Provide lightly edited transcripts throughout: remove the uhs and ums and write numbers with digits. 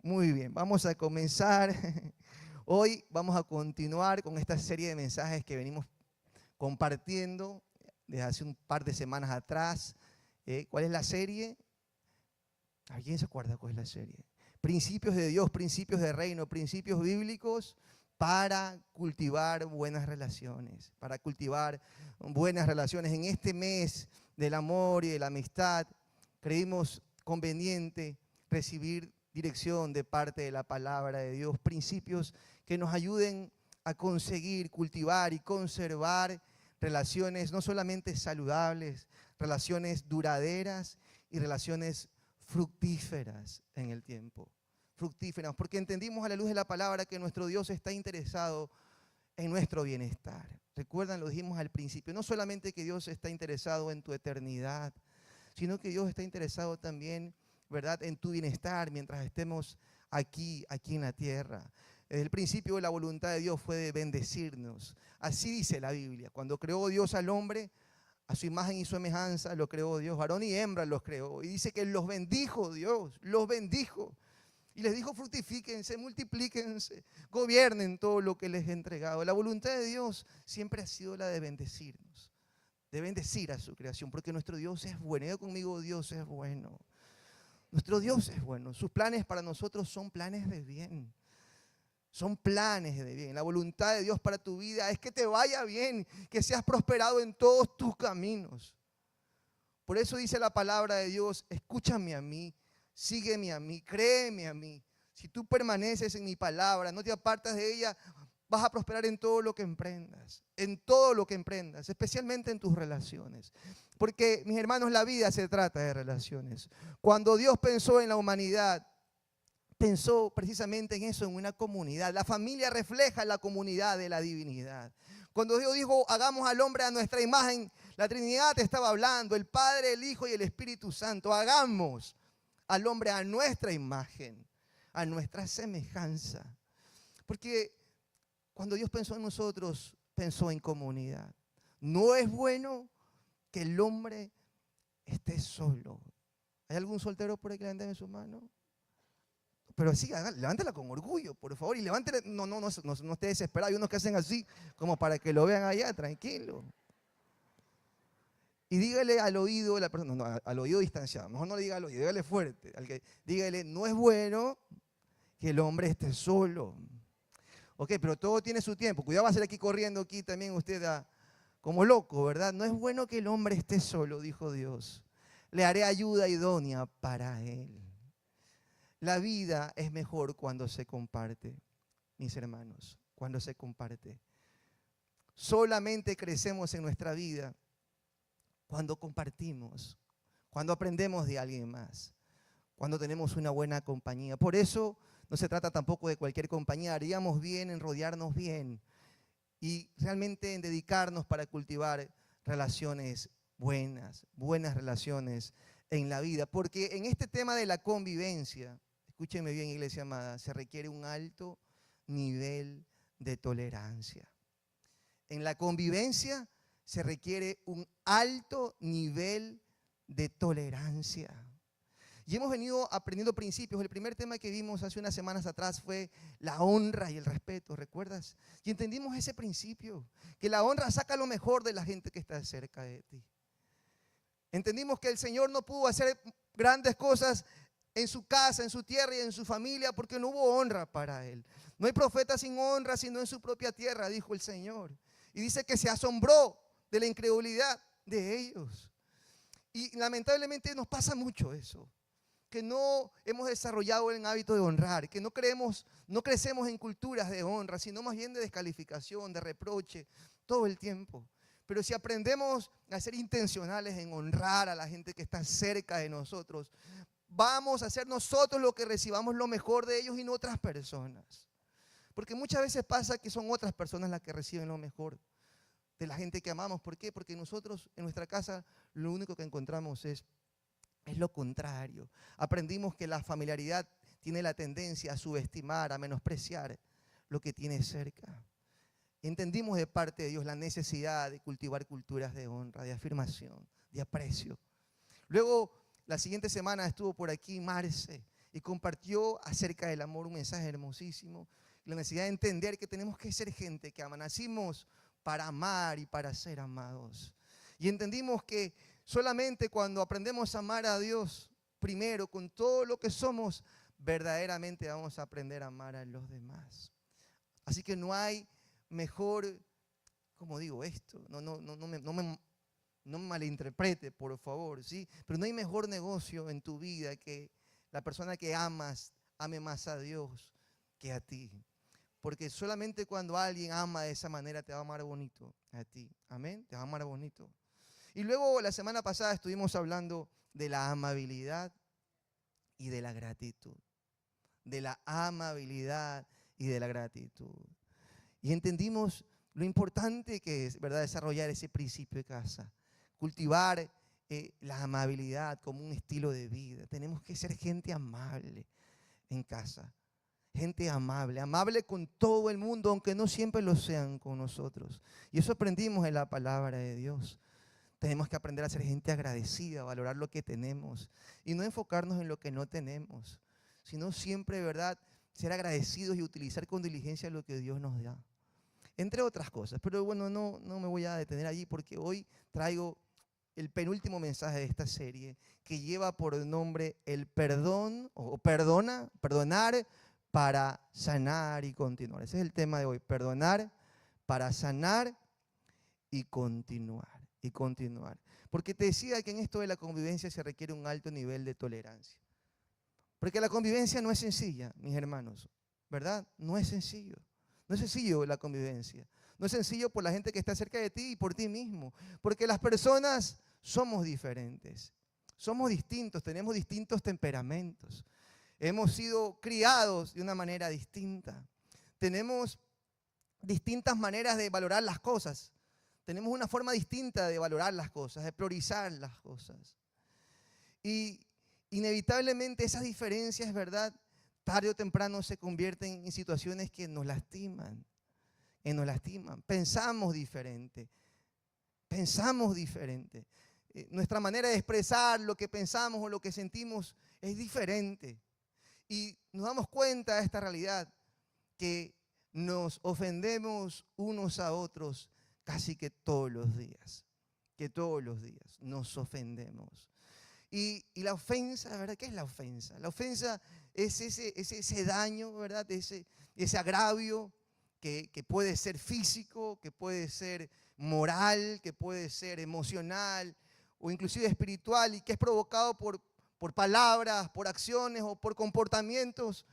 Muy bien, vamos a comenzar. Hoy vamos a continuar con esta serie de mensajes que venimos compartiendo desde hace un par de semanas atrás. ¿Cuál es la serie? ¿Alguien se acuerda cuál es la serie? Principios de Dios, principios de reino, principios bíblicos para cultivar buenas relaciones, para cultivar buenas relaciones. En este mes del amor y de la amistad, creímos conveniente recibir dirección de parte de la palabra de Dios, principios que nos ayuden a conseguir, cultivar y conservar relaciones no solamente saludables, relaciones duraderas y relaciones fructíferas en el tiempo. Fructíferas, porque entendimos a la luz de la palabra que nuestro Dios está interesado en nuestro bienestar. Recuerdan, lo dijimos al principio, no solamente que Dios está interesado en tu eternidad, sino que Dios está interesado también, ¿verdad?, en tu bienestar mientras estemos aquí en la tierra. Desde el principio la voluntad de Dios fue de bendecirnos. Así dice la Biblia. Cuando creó Dios al hombre, a su imagen y semejanza lo creó Dios. Varón y hembra los creó. Y dice que los bendijo Dios, los bendijo. Y les dijo: fructifíquense, multiplíquense, gobiernen todo lo que les he entregado. La voluntad de Dios siempre ha sido la de bendecirnos, de bendecir a su creación, porque nuestro Dios es bueno. Diga conmigo: Dios es bueno. Nuestro Dios es bueno. Sus planes para nosotros son planes de bien. Son planes de bien. La voluntad de Dios para tu vida es que te vaya bien, que seas prosperado en todos tus caminos. Por eso dice la palabra de Dios: escúchame a mí, sígueme a mí, créeme a mí. Si tú permaneces en mi palabra, no te apartas de ella, vas a prosperar en todo lo que emprendas, especialmente en tus relaciones. Porque, mis hermanos, la vida se trata de relaciones. Cuando Dios pensó en la humanidad, pensó precisamente en eso, en una comunidad. La familia refleja la comunidad de la divinidad. Cuando Dios dijo: hagamos al hombre a nuestra imagen, la Trinidad te estaba hablando, el Padre, el Hijo y el Espíritu Santo. Hagamos al hombre a nuestra imagen, a nuestra semejanza. Porque cuando Dios pensó en nosotros, pensó en comunidad. No es bueno que el hombre esté solo. ¿Hay algún soltero por ahí que levanten su mano? Pero sí, levántela con orgullo, por favor, y levántela, no esté desesperado. Hay unos que hacen así, como para que lo vean allá, tranquilo. Y dígale al oído de la persona, no, al oído distanciado, mejor no le diga al oído, dígale fuerte. Dígale: no es bueno que el hombre esté solo. Ok, pero todo tiene su tiempo. Cuidado, va a ser aquí corriendo aquí también usted como loco, ¿verdad? No es bueno que el hombre esté solo, dijo Dios. Le haré ayuda idónea para él. La vida es mejor cuando se comparte, mis hermanos, cuando se comparte. Solamente crecemos en nuestra vida cuando compartimos, cuando aprendemos de alguien más, cuando tenemos una buena compañía. Por eso no se trata tampoco de cualquier compañía. Haríamos bien en rodearnos bien y realmente en dedicarnos para cultivar relaciones buenas relaciones en la vida. Porque en este tema de la convivencia, escúcheme bien, iglesia amada, se requiere un alto nivel de tolerancia. En la convivencia se requiere un alto nivel de tolerancia. Y hemos venido aprendiendo principios. El primer tema que vimos hace unas semanas atrás fue la honra y el respeto, ¿recuerdas? Y entendimos ese principio, que la honra saca lo mejor de la gente que está cerca de ti. Entendimos que el Señor no pudo hacer grandes cosas en su casa, en su tierra y en su familia porque no hubo honra para Él. No hay profeta sin honra sino en su propia tierra, dijo el Señor. Y dice que se asombró de la incredulidad de ellos. Y lamentablemente nos pasa mucho eso, que no hemos desarrollado el hábito de honrar, que no crecemos en culturas de honra, sino más bien de descalificación, de reproche, todo el tiempo. Pero si aprendemos a ser intencionales en honrar a la gente que está cerca de nosotros, vamos a hacer nosotros lo que recibamos lo mejor de ellos y no otras personas. Porque muchas veces pasa que son otras personas las que reciben lo mejor de la gente que amamos. ¿Por qué? Porque nosotros en nuestra casa lo único que encontramos es lo contrario. Aprendimos que la familiaridad tiene la tendencia a subestimar, a menospreciar lo que tiene cerca. Entendimos de parte de Dios la necesidad de cultivar culturas de honra, de afirmación, de aprecio. Luego, la siguiente semana estuvo por aquí Marce y compartió acerca del amor un mensaje hermosísimo. La necesidad de entender que tenemos que ser gente que ama. Nacimos para amar y para ser amados. Y entendimos que solamente cuando aprendemos a amar a Dios primero, con todo lo que somos, verdaderamente vamos a aprender a amar a los demás. Así que no hay mejor, como digo esto, no me malinterprete, por favor, ¿sí? Pero no hay mejor negocio en tu vida que la persona que amas ame más a Dios que a ti. Porque solamente cuando alguien ama de esa manera te va a amar bonito a ti. Amén, te va a amar bonito. Y luego la semana pasada estuvimos hablando de la amabilidad y de la gratitud. De la amabilidad y de la gratitud. Y entendimos lo importante que es, ¿verdad?, desarrollar ese principio de casa. Cultivar la amabilidad como un estilo de vida. Tenemos que ser gente amable en casa. Gente amable, amable con todo el mundo, aunque no siempre lo sean con nosotros. Y eso aprendimos en la palabra de Dios. Tenemos que aprender a ser gente agradecida, a valorar lo que tenemos y no enfocarnos en lo que no tenemos, sino siempre, ¿verdad?, ser agradecidos y utilizar con diligencia lo que Dios nos da. Entre otras cosas, pero bueno, no me voy a detener allí porque hoy traigo el penúltimo mensaje de esta serie que lleva por nombre el perdón o perdonar para sanar y continuar. Ese es el tema de hoy, perdonar para sanar y continuar. Porque te decía que en esto de la convivencia se requiere un alto nivel de tolerancia. Porque la convivencia no es sencilla, mis hermanos, ¿verdad? No es sencillo. No es sencillo la convivencia. No es sencillo por la gente que está cerca de ti y por ti mismo. Porque las personas somos diferentes. Somos distintos, tenemos distintos temperamentos. Hemos sido criados de una manera distinta. Tenemos distintas maneras de valorar las cosas. Tenemos una forma distinta de valorar las cosas, de priorizar las cosas. Y inevitablemente esas diferencias, ¿verdad?, tarde o temprano se convierten en situaciones que nos lastiman. Pensamos diferente. Nuestra manera de expresar lo que pensamos o lo que sentimos es diferente. Y nos damos cuenta de esta realidad, que nos ofendemos unos a otros casi que todos los días. Nos ofendemos. Y la ofensa, ¿verdad? ¿Qué es la ofensa? La ofensa es ese daño, ¿verdad? Ese agravio que puede ser físico, que puede ser moral, que puede ser emocional o inclusive espiritual y que es provocado por palabras, por acciones o por comportamientos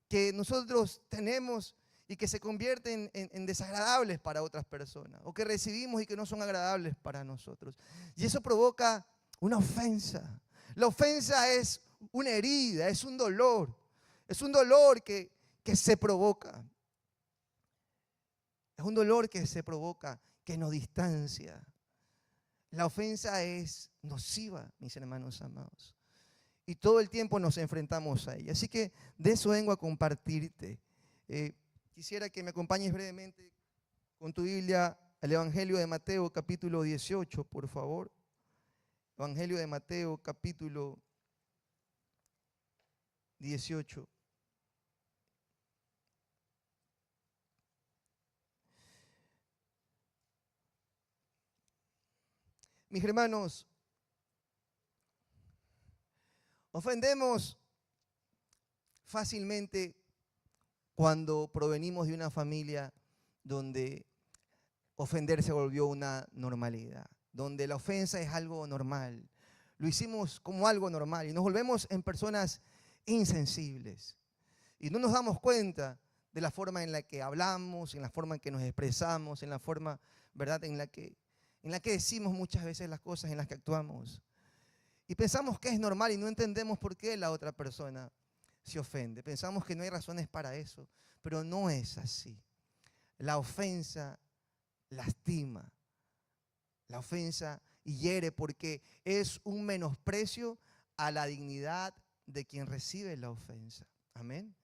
que nosotros tenemos y que se convierten en desagradables para otras personas o que recibimos y que no son agradables para nosotros. Y eso provoca una ofensa. La ofensa es una herida, es un dolor que se provoca. Es un dolor que se provoca, que nos distancia. La ofensa es nociva, mis hermanos amados. Y todo el tiempo nos enfrentamos a ella. Así que de eso vengo a compartirte. Quisiera que me acompañes brevemente con tu Biblia al Evangelio de Mateo, capítulo 18, por favor. Evangelio de Mateo, capítulo 18. Mis hermanos, ofendemos fácilmente cuando provenimos de una familia donde ofender se volvió una normalidad, donde la ofensa es algo normal. Lo hicimos como algo normal y nos volvemos en personas insensibles. Y no nos damos cuenta de la forma en la que hablamos, en la forma en que nos expresamos, en la forma, ¿verdad?, en la que decimos muchas veces las cosas, en las que actuamos. Y pensamos que es normal y no entendemos por qué la otra persona se ofende. Pensamos que no hay razones para eso, pero no es así. La ofensa lastima. La ofensa hiere porque es un menosprecio a la dignidad de quien recibe la ofensa. Amén.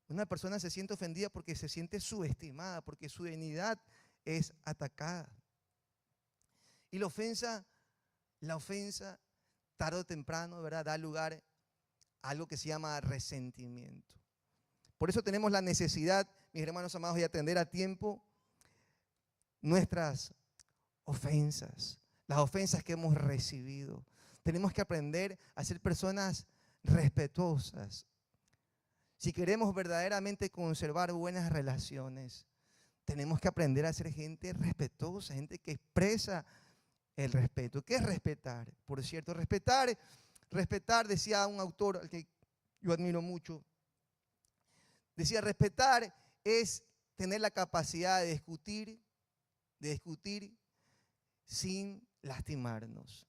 Una persona se siente ofendida porque se siente subestimada, porque su dignidad es atacada. Y la ofensa tarde o temprano, ¿verdad?, da lugar algo que se llama resentimiento. Por eso tenemos la necesidad, mis hermanos amados, de atender a tiempo nuestras ofensas, las ofensas que hemos recibido. Tenemos que aprender a ser personas respetuosas. Si queremos verdaderamente conservar buenas relaciones, tenemos que aprender a ser gente respetuosa, gente que expresa el respeto. ¿Qué es respetar? Por cierto, respetar, decía un autor al que yo admiro mucho, decía, respetar es tener la capacidad de discutir sin lastimarnos,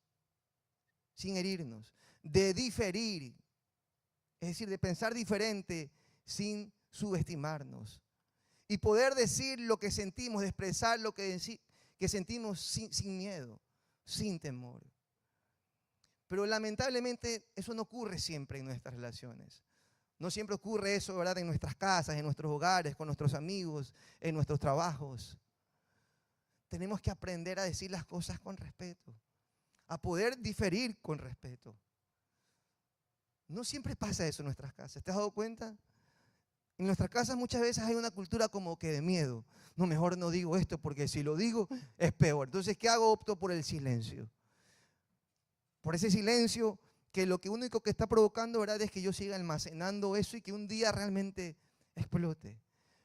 sin herirnos, de diferir, es decir, de pensar diferente sin subestimarnos y poder decir lo que sentimos, de expresar lo que sentimos sin miedo, sin temor. Pero lamentablemente eso no ocurre siempre en nuestras relaciones. No siempre ocurre eso, ¿verdad?, en nuestras casas, en nuestros hogares, con nuestros amigos, en nuestros trabajos. Tenemos que aprender a decir las cosas con respeto, a poder diferir con respeto. No siempre pasa eso en nuestras casas. ¿Te has dado cuenta? En nuestras casas muchas veces hay una cultura como que de miedo. No, mejor no digo esto porque si lo digo es peor. Entonces, ¿qué hago? Opto por el silencio. Por ese silencio que lo único que está provocando, ¿verdad?, es que yo siga almacenando eso y que un día realmente explote.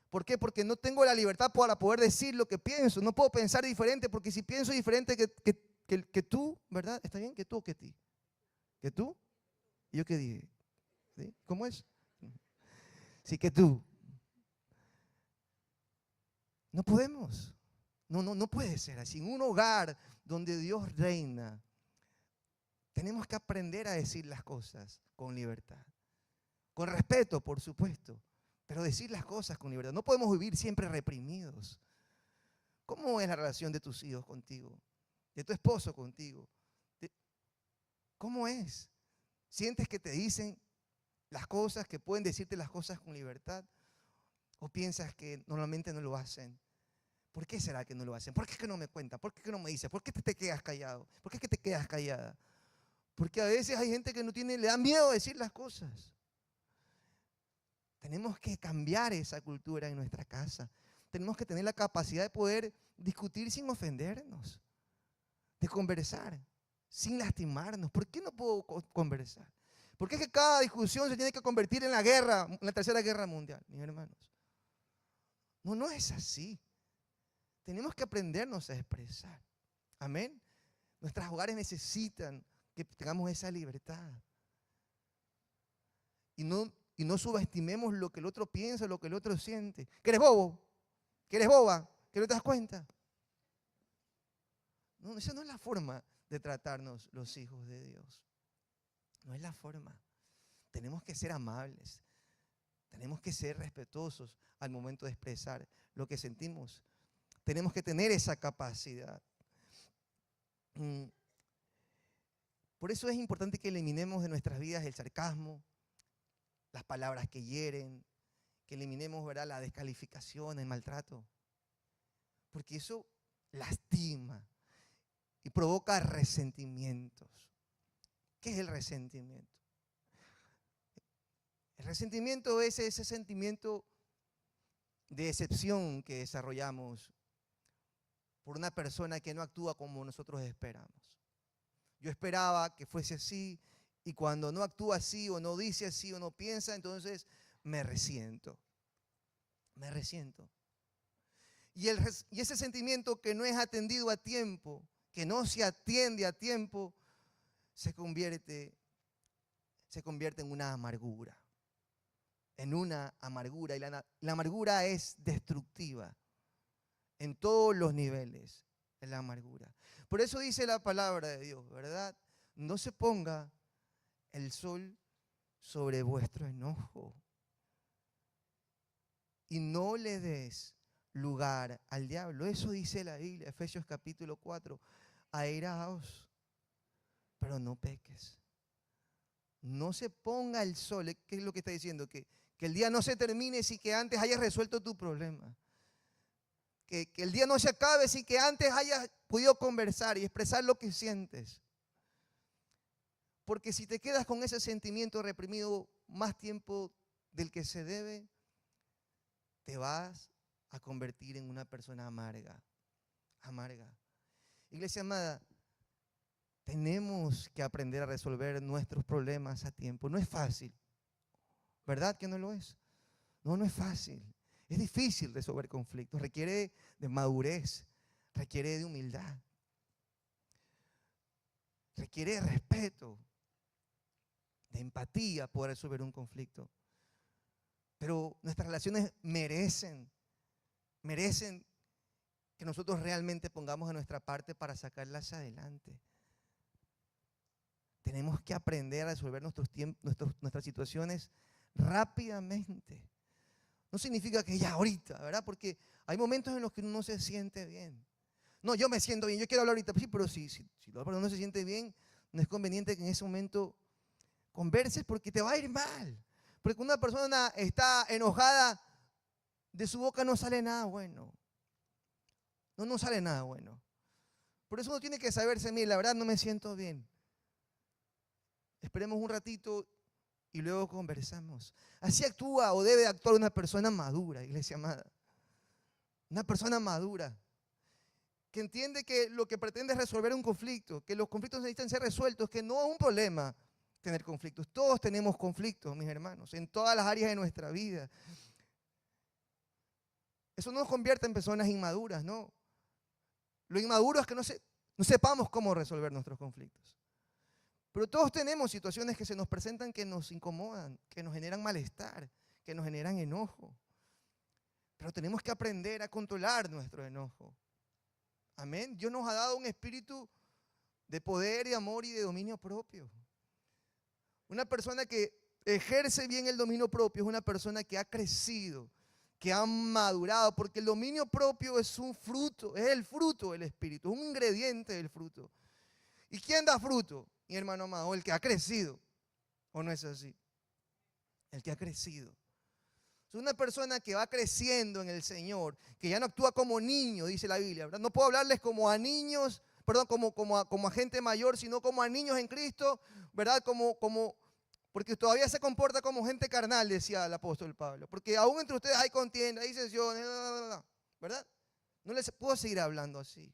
¿Por qué? Porque no tengo la libertad para poder decir lo que pienso. No puedo pensar diferente porque si pienso diferente que tú, ¿verdad? ¿Está bien? ¿Que tú o que ti? ¿Que tú? ¿Y yo qué dije? ¿Sí? ¿Cómo es? Sí, que tú. No podemos. No puede ser así. En un hogar donde Dios reina, tenemos que aprender a decir las cosas con libertad. Con respeto, por supuesto, pero decir las cosas con libertad. No podemos vivir siempre reprimidos. ¿Cómo es la relación de tus hijos contigo? De tu esposo contigo. ¿Cómo es? ¿Sientes que te dicen las cosas, que pueden decirte las cosas con libertad? ¿O piensas que normalmente no lo hacen? ¿Por qué será que no lo hacen? ¿Por qué es que no me cuentan? ¿Por qué es que no me dicen? ¿Por qué te quedas callado? ¿Por qué es que te quedas callada? Porque a veces hay gente que le da miedo a decir las cosas. Tenemos que cambiar esa cultura en nuestra casa. Tenemos que tener la capacidad de poder discutir sin ofendernos, de conversar sin lastimarnos. ¿Por qué no puedo conversar? ¿Por qué es que cada discusión se tiene que convertir en la guerra, en la tercera guerra mundial, mis hermanos? No es así. Tenemos que aprendernos a expresar. Amén. Nuestros hogares necesitan que tengamos esa libertad. Y no subestimemos lo que el otro piensa, lo que el otro siente. ¿Que eres bobo? ¿Que eres boba? ¿Que no te das cuenta? No, esa no es la forma de tratarnos los hijos de Dios. No es la forma. Tenemos que ser amables. Tenemos que ser respetuosos al momento de expresar lo que sentimos. Tenemos que tener esa capacidad. Por eso es importante que eliminemos de nuestras vidas el sarcasmo, las palabras que hieren, que eliminemos, ¿verdad?, la descalificación, el maltrato. Porque eso lastima y provoca resentimientos. ¿Qué es el resentimiento? El resentimiento es ese sentimiento de decepción que desarrollamos por una persona que no actúa como nosotros esperamos. Yo esperaba que fuese así y cuando no actúa así o no dice así o no piensa, entonces me resiento. Me resiento. Y ese sentimiento que no es atendido a tiempo, que no se atiende a tiempo, se convierte en una amargura. En una amargura. Y la amargura es destructiva en todos los niveles. En la amargura. Por eso dice la palabra de Dios, ¿verdad? No se ponga el sol sobre vuestro enojo. Y no le des lugar al diablo. Eso dice la Biblia, Efesios capítulo 4. Airaos, pero no peques. No se ponga el sol. ¿Qué es lo que está diciendo? Que el día no se termine sin que antes hayas resuelto tu problema. Que el día no se acabe sin que antes hayas podido conversar y expresar lo que sientes. Porque si te quedas con ese sentimiento reprimido más tiempo del que se debe, te vas a convertir en una persona amarga. Amarga. Iglesia amada, tenemos que aprender a resolver nuestros problemas a tiempo. No es fácil. ¿Verdad que no lo es? No, no es fácil. Es difícil resolver conflictos. Requiere de madurez. Requiere de humildad. Requiere de respeto. De empatía poder resolver un conflicto. Pero nuestras relaciones merecen que nosotros realmente pongamos de nuestra parte para sacarlas adelante. Tenemos que aprender a resolver nuestras situaciones rápidamente. No significa que ya ahorita, ¿verdad? Porque hay momentos en los que uno no se siente bien. No, yo me siento bien, yo quiero hablar ahorita. Sí, pero si la persona no se siente bien, no es conveniente que en ese momento converses porque te va a ir mal. Porque cuando una persona está enojada, de su boca no sale nada bueno. No sale nada bueno. Por eso uno tiene que saberse, mire, la verdad no me siento bien. Esperemos un ratito y luego conversamos. Así actúa o debe actuar una persona madura, iglesia amada. Una persona madura que entiende que lo que pretende es resolver un conflicto, que los conflictos necesitan ser resueltos, que no es un problema tener conflictos. Todos tenemos conflictos, mis hermanos, en todas las áreas de nuestra vida. Eso no nos convierte en personas inmaduras, no. Lo inmaduro es que no sepamos cómo resolver nuestros conflictos. Pero todos tenemos situaciones que se nos presentan que nos incomodan, que nos generan malestar, que nos generan enojo. Pero tenemos que aprender a controlar nuestro enojo. Amén. Dios nos ha dado un espíritu de poder y amor y de dominio propio. Una persona que ejerce bien el dominio propio es una persona que ha crecido, que ha madurado, porque el dominio propio es un fruto, es el fruto del espíritu, es un ingrediente del fruto. ¿Y quién da fruto? Mi hermano amado, el que ha crecido. ¿O no es así? El que ha crecido. Es una persona que va creciendo en el Señor, que ya no actúa como niño, dice la Biblia, ¿verdad? No puedo hablarles como a niños, perdón, como a gente mayor, sino como a niños en Cristo, ¿verdad? Porque todavía se comporta como gente carnal, decía el apóstol Pablo. Porque aún entre ustedes hay contienda, hay disensiones, ¿verdad? No les puedo seguir hablando así.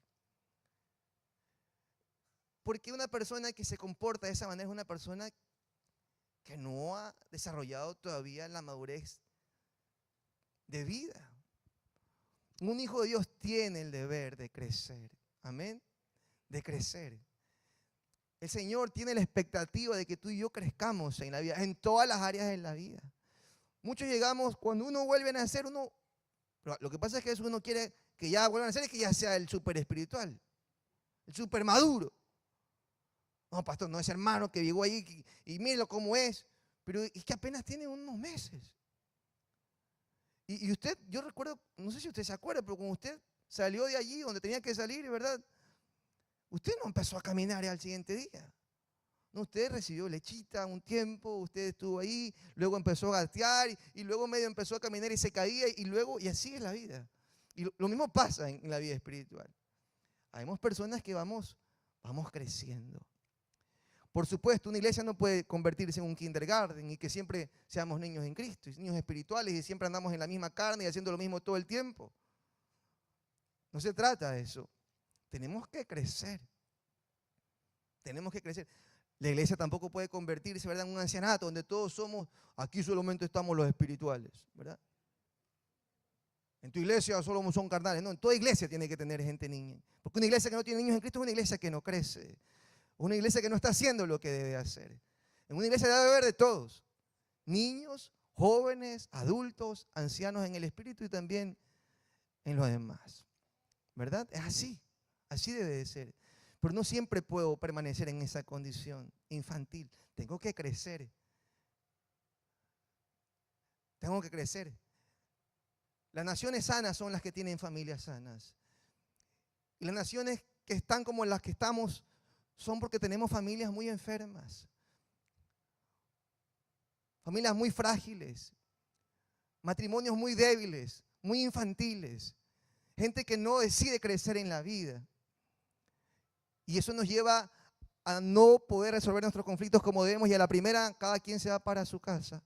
Porque una persona que se comporta de esa manera es una persona que no ha desarrollado todavía la madurez de vida. Un hijo de Dios tiene el deber de crecer. Amén. De crecer. El Señor tiene la expectativa de que tú y yo crezcamos en la vida, en todas las áreas de la vida. Muchos llegamos, cuando uno vuelve a nacer, pero lo que pasa es que eso uno quiere que ya vuelva a nacer, es que ya sea el súper espiritual, el súper maduro. No, pastor, no es hermano que llegó ahí y míralo cómo es. Pero es que apenas tiene unos meses. Y usted, yo recuerdo, no sé si usted se acuerda, pero cuando usted salió de allí donde tenía que salir, ¿verdad? Usted no empezó a caminar al siguiente día. No, usted recibió lechita un tiempo, usted estuvo ahí, luego empezó a gatear y luego medio empezó a caminar y se caía y así es la vida. Y lo mismo pasa en la vida espiritual. Habemos personas que vamos creciendo. Por supuesto, una iglesia no puede convertirse en un kindergarten y que siempre seamos niños en Cristo, y niños espirituales y siempre andamos en la misma carne y haciendo lo mismo todo el tiempo. No se trata de eso. Tenemos que crecer. Tenemos que crecer. La iglesia tampoco puede convertirse, ¿verdad?, en un ancianato donde todos aquí solamente estamos los espirituales, ¿verdad? En tu iglesia solo son carnales. No, en toda iglesia tiene que tener gente niña. Porque una iglesia que no tiene niños en Cristo es una iglesia que no crece. Una iglesia que no está haciendo lo que debe hacer. En una iglesia debe haber de todos. Niños, jóvenes, adultos, ancianos en el espíritu y también en los demás. ¿Verdad? Es así. Así debe de ser. Pero no siempre puedo permanecer en esa condición infantil. Tengo que crecer. Tengo que crecer. Las naciones sanas son las que tienen familias sanas. Y las naciones que están como las que estamos son porque tenemos familias muy enfermas. Familias muy frágiles. Matrimonios muy débiles, muy infantiles. Gente que no decide crecer en la vida. Y eso nos lleva a no poder resolver nuestros conflictos como debemos y a la primera cada quien se va para su casa.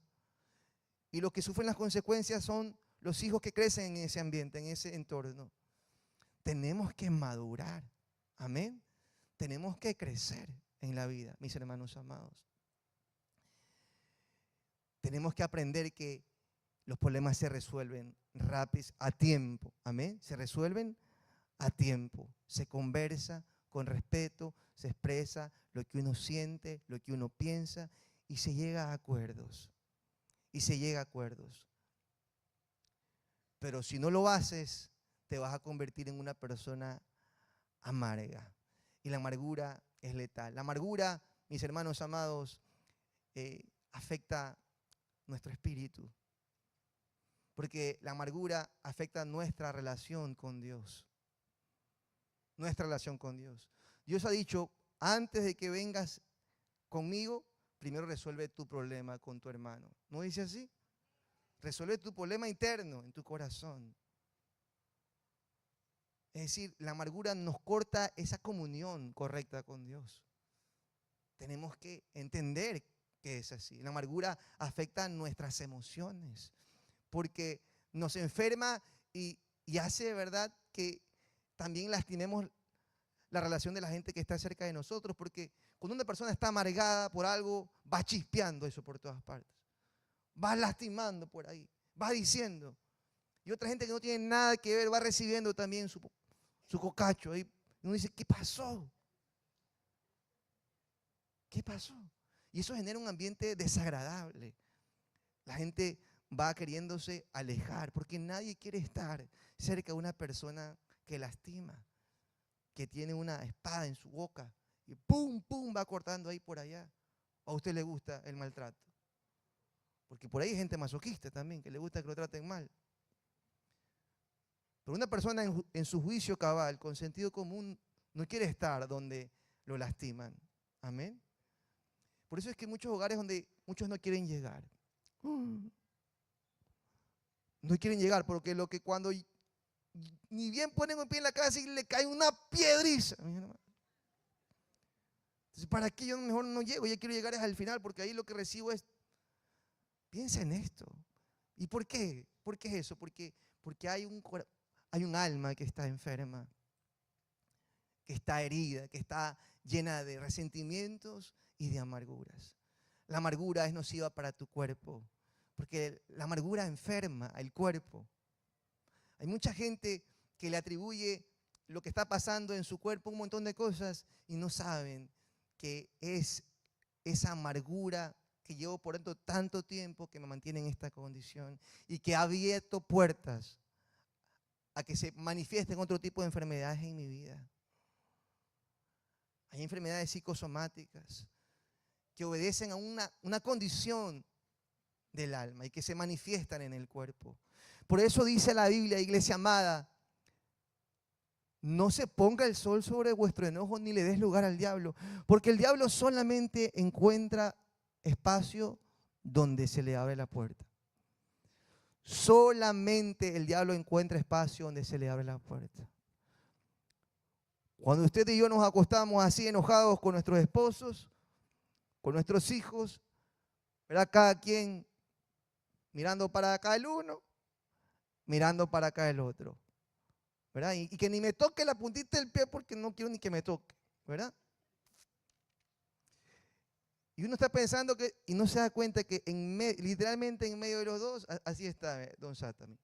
Y los que sufren las consecuencias son los hijos que crecen en ese ambiente, en ese entorno. Tenemos que madurar. Amén. Tenemos que crecer en la vida, mis hermanos amados. Tenemos que aprender que los problemas se resuelven rápido, a tiempo. Amén. Se resuelven a tiempo. Se conversa con respeto, se expresa lo que uno siente, lo que uno piensa y se llega a acuerdos. Y se llega a acuerdos. Pero si no lo haces, te vas a convertir en una persona amarga. Y la amargura es letal. La amargura, mis hermanos amados, afecta nuestro espíritu. Porque la amargura afecta nuestra relación con Dios. Nuestra relación con Dios. Dios ha dicho, antes de que vengas conmigo, primero resuelve tu problema con tu hermano. ¿No dice así? Resuelve tu problema interno en tu corazón. Es decir, la amargura nos corta esa comunión correcta con Dios. Tenemos que entender que es así. La amargura afecta nuestras emociones porque nos enferma y hace de verdad que también lastimemos la relación de la gente que está cerca de nosotros, porque cuando una persona está amargada por algo, va chispeando eso por todas partes. Va lastimando por ahí, va diciendo. Y otra gente que no tiene nada que ver va recibiendo también su cocacho. Y uno dice, ¿qué pasó? ¿Qué pasó? Y eso genera un ambiente desagradable. La gente va queriéndose alejar porque nadie quiere estar cerca de una persona que lastima, que tiene una espada en su boca y pum, pum, va cortando ahí por allá. ¿O a usted le gusta el maltrato? Porque por ahí hay gente masoquista también, que le gusta que lo traten mal. Pero una persona en su juicio cabal, con sentido común, no quiere estar donde lo lastiman. Amén. Por eso es que hay muchos hogares donde muchos no quieren llegar. No quieren llegar porque lo que cuando ni bien ponen un pie en la casa y le cae una piedriza. Entonces, ¿para qué yo mejor no llego? Ya quiero llegar al final porque ahí lo que recibo es, piensa en esto. ¿Y por qué? ¿Por qué es eso? Porque hay un alma que está enferma, que está herida, que está llena de resentimientos y de amarguras. La amargura es nociva para tu cuerpo, porque la amargura enferma al cuerpo. Hay mucha gente que le atribuye lo que está pasando en su cuerpo, un montón de cosas, y no saben que es esa amargura que llevo por tanto tiempo que me mantiene en esta condición y que ha abierto puertas a que se manifiesten otro tipo de enfermedades en mi vida. Hay enfermedades psicosomáticas que obedecen a una condición del alma y que se manifiestan en el cuerpo. Por eso dice la Biblia, iglesia amada, no se ponga el sol sobre vuestro enojo ni le des lugar al diablo, porque el diablo solamente encuentra espacio donde se le abre la puerta. Solamente el diablo encuentra espacio donde se le abre la puerta. Cuando usted y yo nos acostamos así enojados con nuestros esposos, con nuestros hijos, ¿verdad? Cada quien mirando para acá el uno, mirando para acá el otro, ¿verdad? Y que ni me toque la puntita del pie porque no quiero ni que me toque, ¿verdad? Y uno está pensando que, y no se da cuenta que literalmente en medio de los dos, así está don Sátami.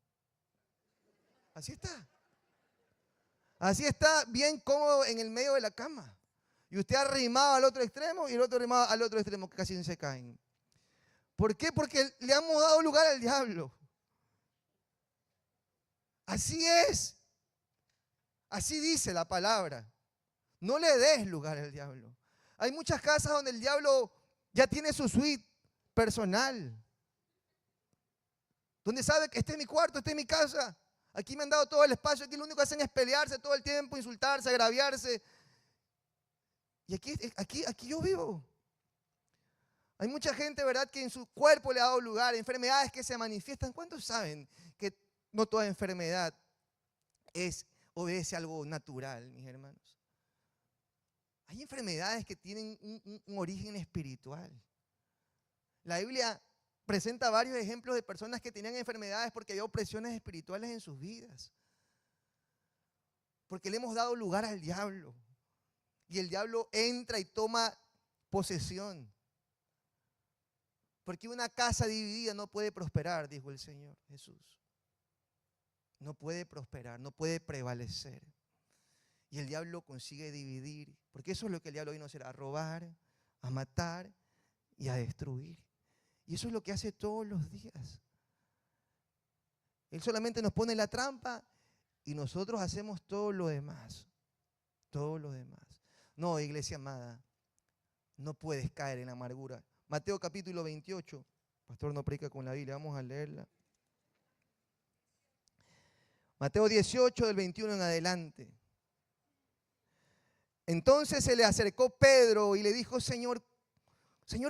Así está. Así está bien cómodo en el medio de la cama. Y usted arrimado al otro extremo y el otro arrimado al otro extremo que casi no se caen. ¿Por qué? Porque le hemos dado lugar al diablo. Así es. Así dice la palabra. No le des lugar al diablo. Hay muchas casas donde el diablo ya tiene su suite personal. Donde sabe que este es mi cuarto, este es mi casa. Aquí me han dado todo el espacio. Aquí lo único que hacen es pelearse todo el tiempo, insultarse, agraviarse. Y aquí yo vivo. Hay mucha gente, ¿verdad?, que en su cuerpo le ha dado lugar, enfermedades que se manifiestan. ¿Cuántos saben que no toda enfermedad obedece a algo natural, mis hermanos? Hay enfermedades que tienen un origen espiritual. La Biblia presenta varios ejemplos de personas que tenían enfermedades porque había opresiones espirituales en sus vidas. Porque le hemos dado lugar al diablo. Y el diablo entra y toma posesión. Porque una casa dividida no puede prosperar, dijo el Señor Jesús. No puede prosperar, no puede prevalecer. Y el diablo consigue dividir. Porque eso es lo que el diablo vino a hacer, a robar, a matar y a destruir. Y eso es lo que hace todos los días. Él solamente nos pone la trampa y nosotros hacemos todo lo demás. Todo lo demás. No, iglesia amada, no puedes caer en la amargura. Mateo capítulo 28. Pastor no predica con la Biblia, vamos a leerla. Mateo 18 del 21 en adelante. Entonces se le acercó Pedro y le dijo, Señor,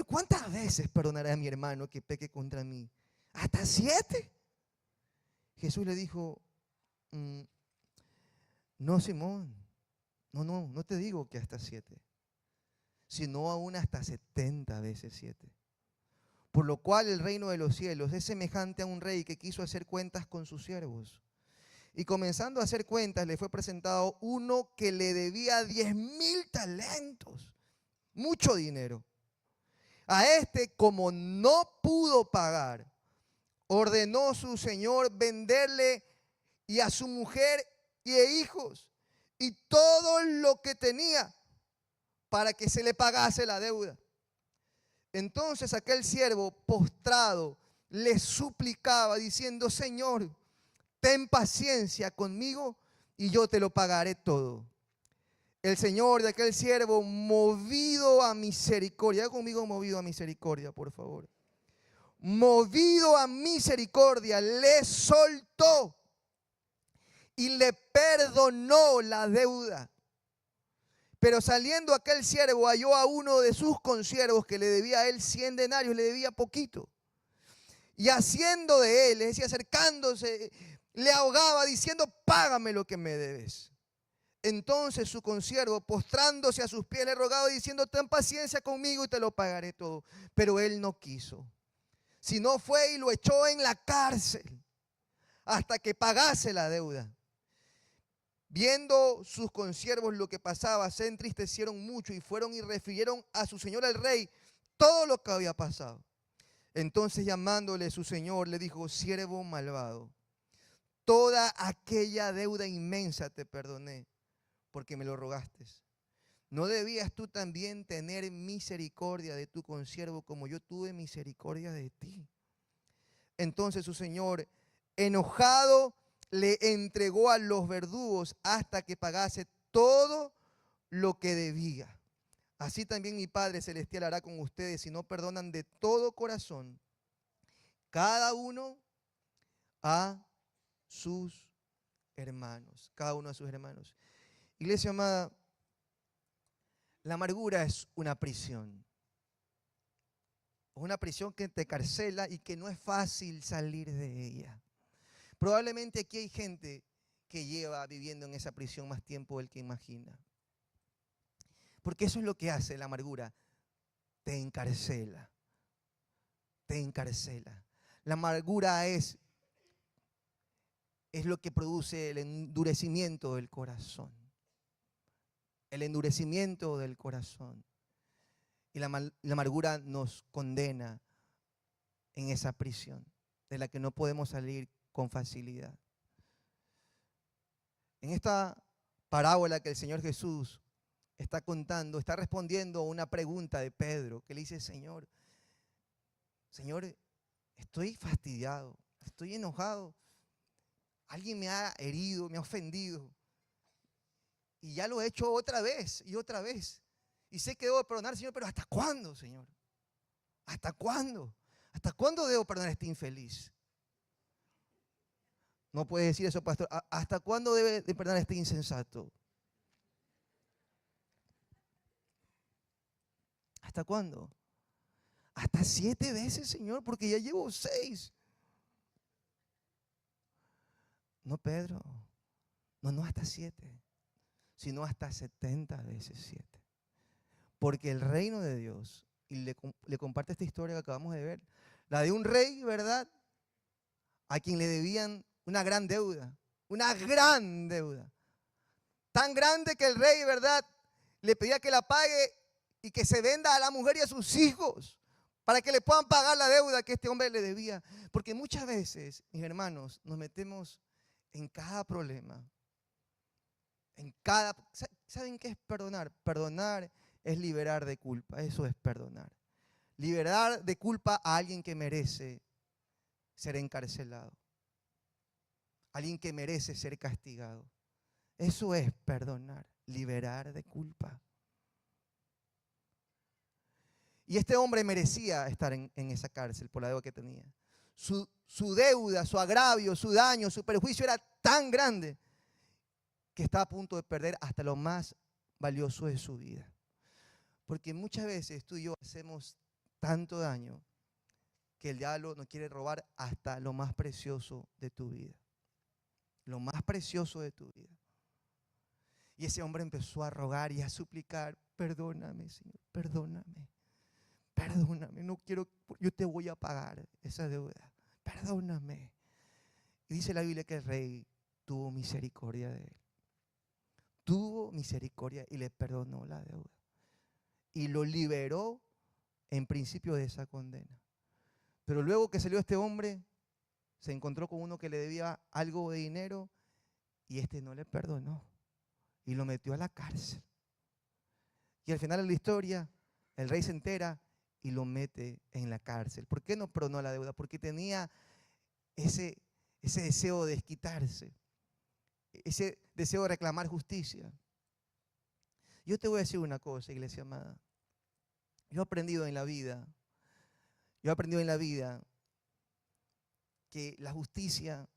¿cuántas veces perdonaré a mi hermano que peque contra mí? ¿Hasta 7? Jesús le dijo, no, Simón, no te digo que hasta 7, sino aún hasta 70 veces 7. Por lo cual el reino de los cielos es semejante a un rey que quiso hacer cuentas con sus siervos. Y comenzando a hacer cuentas, le fue presentado uno que le debía 10,000 talentos. Mucho dinero. A este, como no pudo pagar, ordenó su señor venderle y a su mujer y hijos y todo lo que tenía para que se le pagase la deuda. Entonces aquel siervo postrado le suplicaba diciendo, Señor, ten paciencia conmigo y yo te lo pagaré todo. El Señor de aquel siervo, movido a misericordia, diga conmigo, movido a misericordia, por favor. Movido a misericordia, le soltó y le perdonó la deuda. Pero saliendo aquel siervo halló a uno de sus consiervos que le debía a él 100 denarios, le debía poquito. Y haciendo de él, es decir, acercándose, le ahogaba diciendo, págame lo que me debes. Entonces su consiervo, postrándose a sus pies, le rogaba diciendo, ten paciencia conmigo y te lo pagaré todo. Pero él no quiso, sino fue y lo echó en la cárcel hasta que pagase la deuda. Viendo sus consiervos lo que pasaba, se entristecieron mucho y fueron y refirieron a su señor el rey todo lo que había pasado. Entonces llamándole su señor le dijo, siervo malvado, toda aquella deuda inmensa te perdoné porque me lo rogaste. ¿No debías tú también tener misericordia de tu consiervo como yo tuve misericordia de ti? Entonces su señor, enojado, le entregó a los verdugos hasta que pagase todo lo que debía. Así también mi Padre Celestial hará con ustedes si no perdonan de todo corazón cada uno a sus hermanos. Cada uno a sus hermanos. Iglesia amada, la amargura es una prisión. Es una prisión que te carcela y que no es fácil salir de ella. Probablemente aquí hay gente que lleva viviendo en esa prisión más tiempo del que imagina. Porque eso es lo que hace la amargura. Te encarcela. Te encarcela. La amargura es lo que produce el endurecimiento del corazón. El endurecimiento del corazón. Y la amargura nos condena en esa prisión de la que no podemos salir con facilidad. En esta parábola que el Señor Jesús está contando, está respondiendo a una pregunta de Pedro, que le dice, Señor, estoy fastidiado, estoy enojado, alguien me ha herido, me ha ofendido, y ya lo he hecho otra vez y otra vez, y sé que debo perdonar, Señor, pero ¿hasta cuándo, Señor? ¿Hasta cuándo? ¿Hasta cuándo debo perdonar a este infeliz? No puede decir eso, pastor. ¿Hasta cuándo debe de perdonar a este insensato? ¿Hasta cuándo? Hasta 7 veces, Señor, porque ya llevo 6. No, Pedro. No hasta 7, sino hasta 70 veces 7. Porque el reino de Dios, y le comparte esta historia que acabamos de ver, la de un rey, ¿verdad? A quien le debían una gran deuda, tan grande que el rey, ¿verdad? Le pedía que la pague y que se venda a la mujer y a sus hijos para que le puedan pagar la deuda que este hombre le debía. Porque muchas veces, mis hermanos, nos metemos en cada problema, ¿saben qué es perdonar? Perdonar es liberar de culpa, eso es perdonar. Liberar de culpa a alguien que merece ser encarcelado, alguien que merece ser castigado. Eso es perdonar, liberar de culpa. Y este hombre merecía estar en esa cárcel por la deuda que tenía. Su deuda, su agravio, su daño, su perjuicio era tan grande que estaba a punto de perder hasta lo más valioso de su vida. Porque muchas veces tú y yo hacemos tanto daño que el diablo nos quiere robar hasta lo más precioso de tu vida. Lo más precioso de tu vida. Y ese hombre empezó a rogar y a suplicar: perdóname, Señor, perdóname. Perdóname, no quiero, yo te voy a pagar esa deuda. Perdóname. Y dice la Biblia que el rey tuvo misericordia de él. Tuvo misericordia y le perdonó la deuda. Y lo liberó en principio de esa condena. Pero luego que salió este hombre, se encontró con uno que le debía algo de dinero y este no le perdonó. Y lo metió a la cárcel. Y al final de la historia, el rey se entera y lo mete en la cárcel. ¿Por qué no perdonó la deuda? Porque tenía ese deseo de desquitarse, ese deseo de reclamar justicia. Yo te voy a decir una cosa, iglesia amada. Yo he aprendido en la vida que la justicia,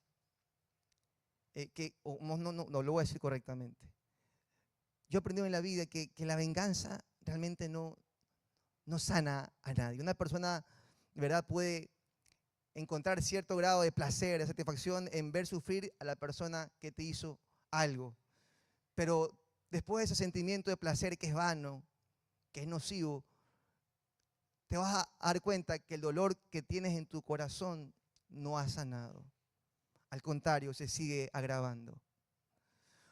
no lo voy a decir correctamente. Yo he aprendido en la vida que la venganza realmente no sana a nadie. Una persona, de verdad, puede encontrar cierto grado de placer, de satisfacción en ver sufrir a la persona que te hizo algo. Pero después de ese sentimiento de placer que es vano, que es nocivo, te vas a dar cuenta que el dolor que tienes en tu corazón no ha sanado. Al contrario, se sigue agravando.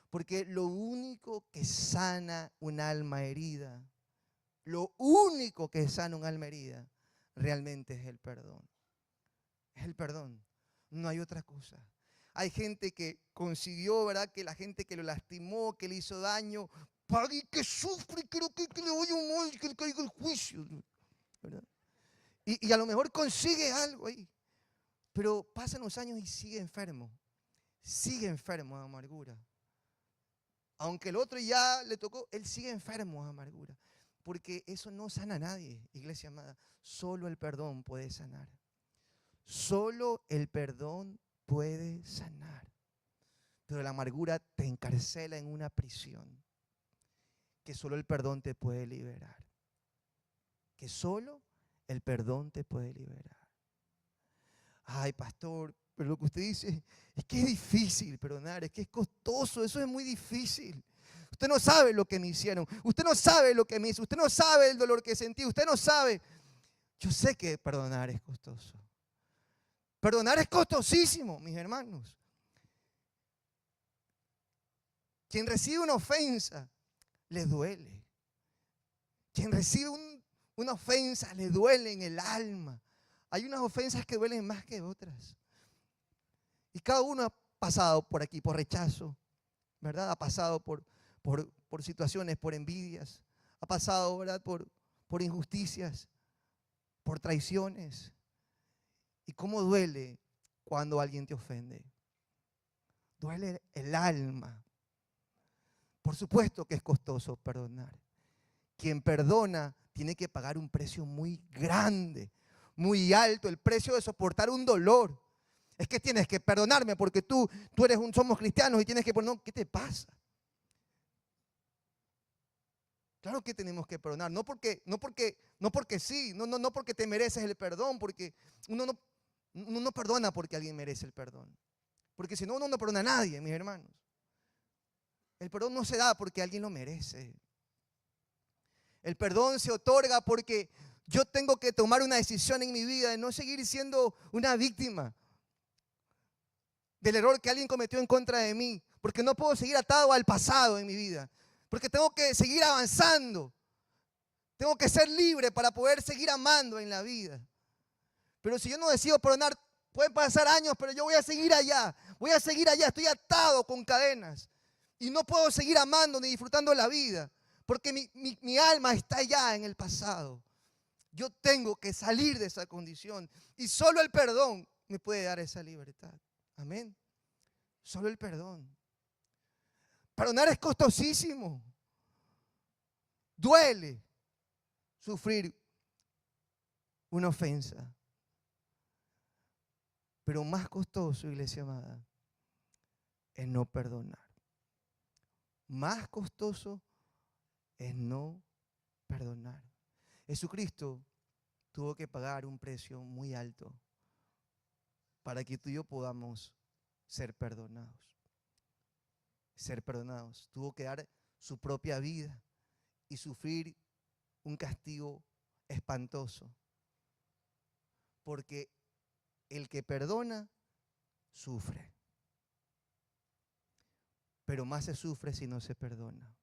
Porque lo único que sana un alma herida, realmente es el perdón. Es el perdón. No hay otra cosa. Hay gente que consiguió, ¿verdad?, que la gente que lo lastimó, que le hizo daño, pague y que sufre, que le vaya mal, que le caiga el juicio, ¿verdad? Y a lo mejor consigue algo ahí. Pero pasan los años y sigue enfermo de amargura. Aunque el otro ya le tocó, él sigue enfermo de amargura. Porque eso no sana a nadie, iglesia amada. Solo el perdón puede sanar. Solo el perdón puede sanar. Pero la amargura te encarcela en una prisión que solo el perdón te puede liberar. Que solo el perdón te puede liberar. Ay, pastor, pero lo que usted dice es que es difícil perdonar, es que es costoso, eso es muy difícil. Usted no sabe lo que me hicieron, usted no sabe lo que me hizo, usted no sabe el dolor que sentí, usted no sabe. Yo sé que perdonar es costoso. Perdonar es costosísimo, mis hermanos. Quien recibe una ofensa, le duele. Quien recibe una ofensa, le duele en el alma. Hay unas ofensas que duelen más que otras. Y cada uno ha pasado por aquí, por rechazo, ¿verdad? Ha pasado por situaciones, por envidias. Ha pasado, ¿verdad?, por injusticias, por traiciones. ¿Y cómo duele cuando alguien te ofende? Duele el alma. Por supuesto que es costoso perdonar. Quien perdona tiene que pagar un precio muy grande, muy alto, el precio de soportar un dolor. Es que tienes que perdonarme porque tú somos cristianos y tienes que perdonar. ¿Qué te pasa? Claro que tenemos que perdonar, no porque sí, no porque te mereces el perdón, porque uno no perdona porque alguien merece el perdón. Porque si no, uno no perdona a nadie, mis hermanos. El perdón no se da porque alguien lo merece. El perdón se otorga porque yo tengo que tomar una decisión en mi vida de no seguir siendo una víctima del error que alguien cometió en contra de mí, porque no puedo seguir atado al pasado en mi vida, porque tengo que seguir avanzando, tengo que ser libre para poder seguir amando en la vida. Pero si yo no decido perdonar, pueden pasar años, pero yo voy a seguir allá, estoy atado con cadenas y no puedo seguir amando ni disfrutando la vida, porque mi alma está allá en el pasado. Yo tengo que salir de esa condición y solo el perdón me puede dar esa libertad. Amén. Solo el perdón. Perdonar es costosísimo. Duele sufrir una ofensa. Pero más costoso, iglesia amada, es no perdonar. Más costoso es no perdonar. Jesucristo tuvo que pagar un precio muy alto para que tú y yo podamos ser perdonados. Ser perdonados. Tuvo que dar su propia vida y sufrir un castigo espantoso. Porque el que perdona, sufre. Pero más se sufre si no se perdona.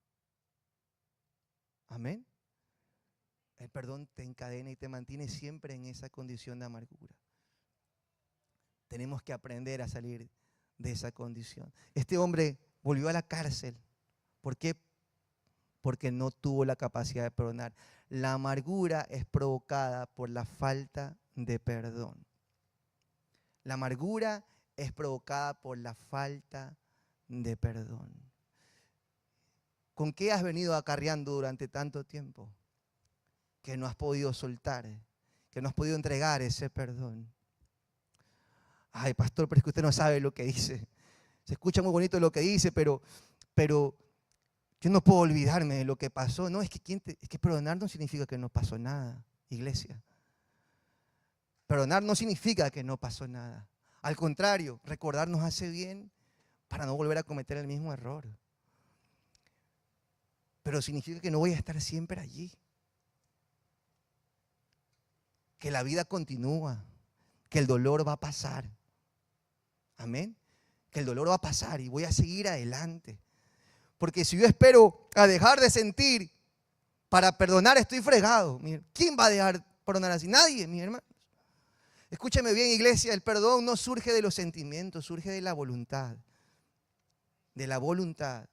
Amén. El perdón te encadena y te mantiene siempre en esa condición de amargura. Tenemos que aprender a salir de esa condición. Este hombre volvió a la cárcel. ¿Por qué? Porque no tuvo la capacidad de perdonar. La amargura es provocada por la falta de perdón. La amargura es provocada por la falta de perdón. ¿Con qué has venido acarreando durante tanto tiempo? Que no has podido soltar, que no has podido entregar ese perdón. Ay, pastor, pero es que usted no sabe lo que dice. Se escucha muy bonito lo que dice, pero yo no puedo olvidarme de lo que pasó. No, es que perdonar no significa que no pasó nada, iglesia. Perdonar no significa que no pasó nada. Al contrario, recordar nos hace bien para no volver a cometer el mismo error. Pero significa que no voy a estar siempre allí. Que la vida continúa, que el dolor va a pasar. Amén. Que el dolor va a pasar y voy a seguir adelante. Porque si yo espero a dejar de sentir para perdonar, estoy fregado. ¿Quién va a dejar perdonar así? Nadie, mis hermanos. Escúchame bien, iglesia, el perdón no surge de los sentimientos, surge de la voluntad. De la voluntad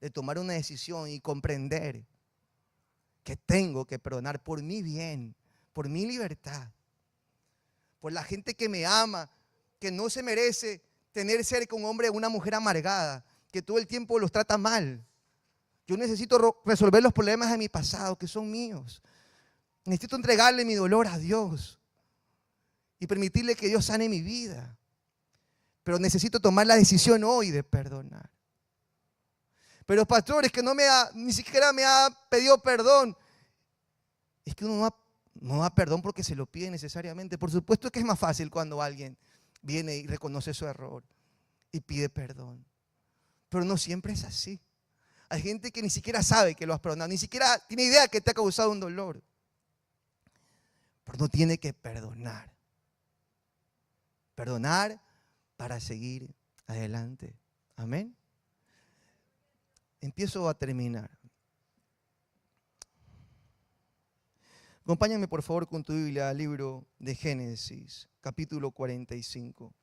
de tomar una decisión y comprender que tengo que perdonar por mi bien, por mi libertad, por la gente que me ama, que no se merece tener cerca un hombre o una mujer amargada, que todo el tiempo los trata mal. Yo necesito resolver los problemas de mi pasado, que son míos. Necesito entregarle mi dolor a Dios y permitirle que Dios sane mi vida. Pero necesito tomar la decisión hoy de perdonar. Pero pastores, que ni siquiera me ha pedido perdón. Es que uno no da perdón porque se lo pide necesariamente. Por supuesto que es más fácil cuando alguien viene y reconoce su error y pide perdón. Pero no siempre es así. Hay gente que ni siquiera sabe que lo has perdonado, ni siquiera tiene idea que te ha causado un dolor. Pero no tiene que perdonar. Perdonar para seguir adelante. Amén. Empiezo a terminar. Acompáñame por favor con tu Biblia al libro de Génesis, capítulo 45.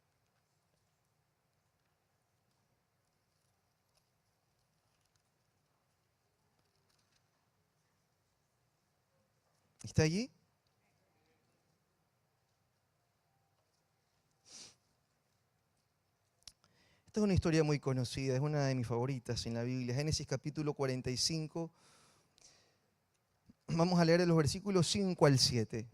¿Está allí? Esta es una historia muy conocida, es una de mis favoritas en la Biblia. Génesis capítulo 45. Vamos a leer de los versículos 5 al 7.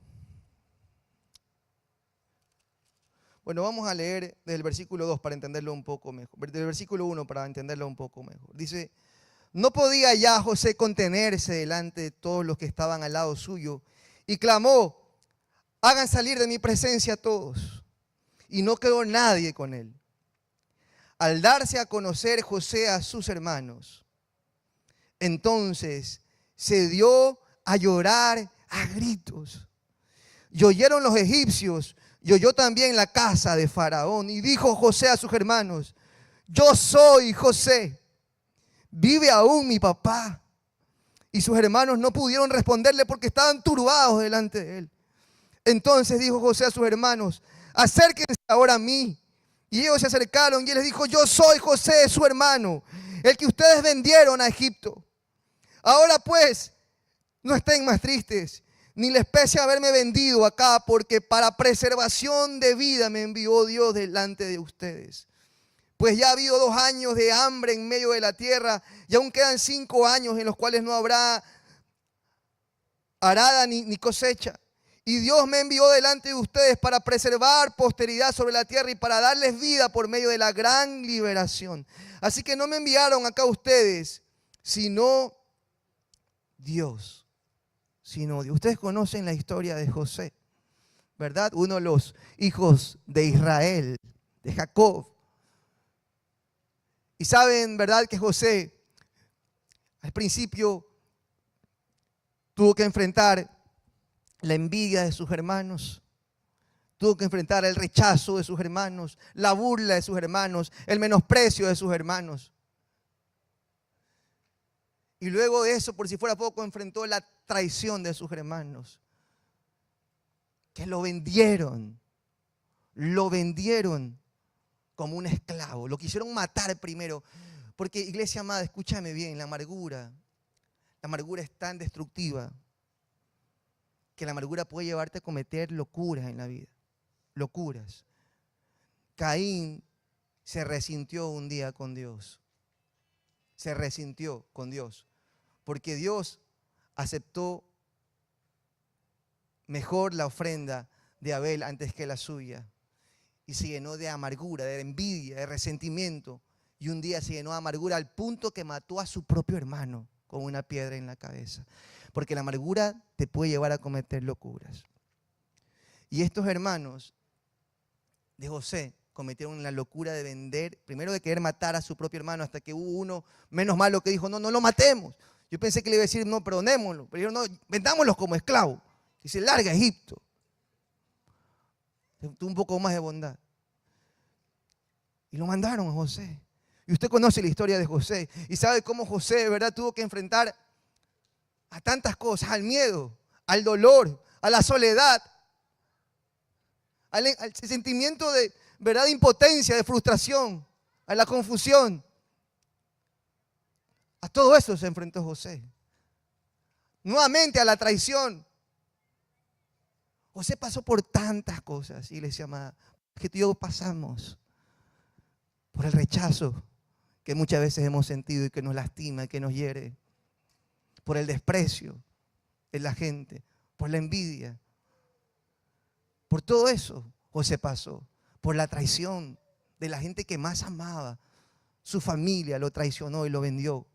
Bueno, vamos a leer del versículo 2 para entenderlo un poco mejor. Del versículo 1 para entenderlo un poco mejor. Dice: no podía ya José contenerse delante de todos los que estaban al lado suyo y clamó: hagan salir de mi presencia a todos. Y no quedó nadie con él. Al darse a conocer José a sus hermanos, entonces se dio a llorar a gritos. Y oyeron los egipcios, y oyó también la casa de Faraón. Y dijo José a sus hermanos: yo soy José, ¿vive aún mi papá? Y sus hermanos no pudieron responderle porque estaban turbados delante de él. Entonces dijo José a sus hermanos: acérquense ahora a mí. Y ellos se acercaron y él les dijo: yo soy José, su hermano, el que ustedes vendieron a Egipto. Ahora pues, no estén más tristes, ni les pese haberme vendido acá, porque para preservación de vida me envió Dios delante de ustedes. Pues ya ha habido 2 años de hambre en medio de la tierra, y aún quedan 5 años en los cuales no habrá arada ni cosecha. Y Dios me envió delante de ustedes para preservar posteridad sobre la tierra y para darles vida por medio de la gran liberación. Así que no me enviaron acá ustedes, sino Dios. Ustedes conocen la historia de José, ¿verdad? Uno de los hijos de Israel, de Jacob. Y saben, ¿verdad?, que José al principio tuvo que enfrentar la envidia de sus hermanos, tuvo que enfrentar el rechazo de sus hermanos, la burla de sus hermanos, el menosprecio de sus hermanos. Y luego de eso, por si fuera poco, enfrentó la traición de sus hermanos, que lo vendieron como un esclavo. Lo quisieron matar primero, porque, iglesia amada, escúchame bien, la amargura es tan destructiva que la amargura puede llevarte a cometer locuras en la vida, locuras. Caín se resintió un día con Dios, porque Dios aceptó mejor la ofrenda de Abel antes que la suya, y se llenó de amargura, de envidia, de resentimiento, y un día se llenó de amargura al punto que mató a su propio hermano con una piedra en la cabeza. Porque la amargura te puede llevar a cometer locuras. Y estos hermanos de José cometieron la locura de vender, primero de querer matar a su propio hermano, hasta que hubo uno menos malo que dijo: no lo matemos. Yo pensé que le iba a decir: no, perdonémoslo. Pero dijeron: no, vendámoslos como esclavos. Y se larga a Egipto. Tuvo un poco más de bondad. Y lo mandaron a José. Y usted conoce la historia de José. Y sabe cómo José, ¿verdad?, tuvo que enfrentar a tantas cosas: al miedo, al dolor, a la soledad, al sentimiento de, ¿verdad?, de impotencia, de frustración, a la confusión. A todo eso se enfrentó José. Nuevamente a la traición. José pasó por tantas cosas, iglesia amada, que tú y yo pasamos por el rechazo que muchas veces hemos sentido y que nos lastima y que nos hiere, por el desprecio de la gente, por la envidia. Por todo eso José pasó, por la traición de la gente que más amaba. Su familia lo traicionó y lo vendió.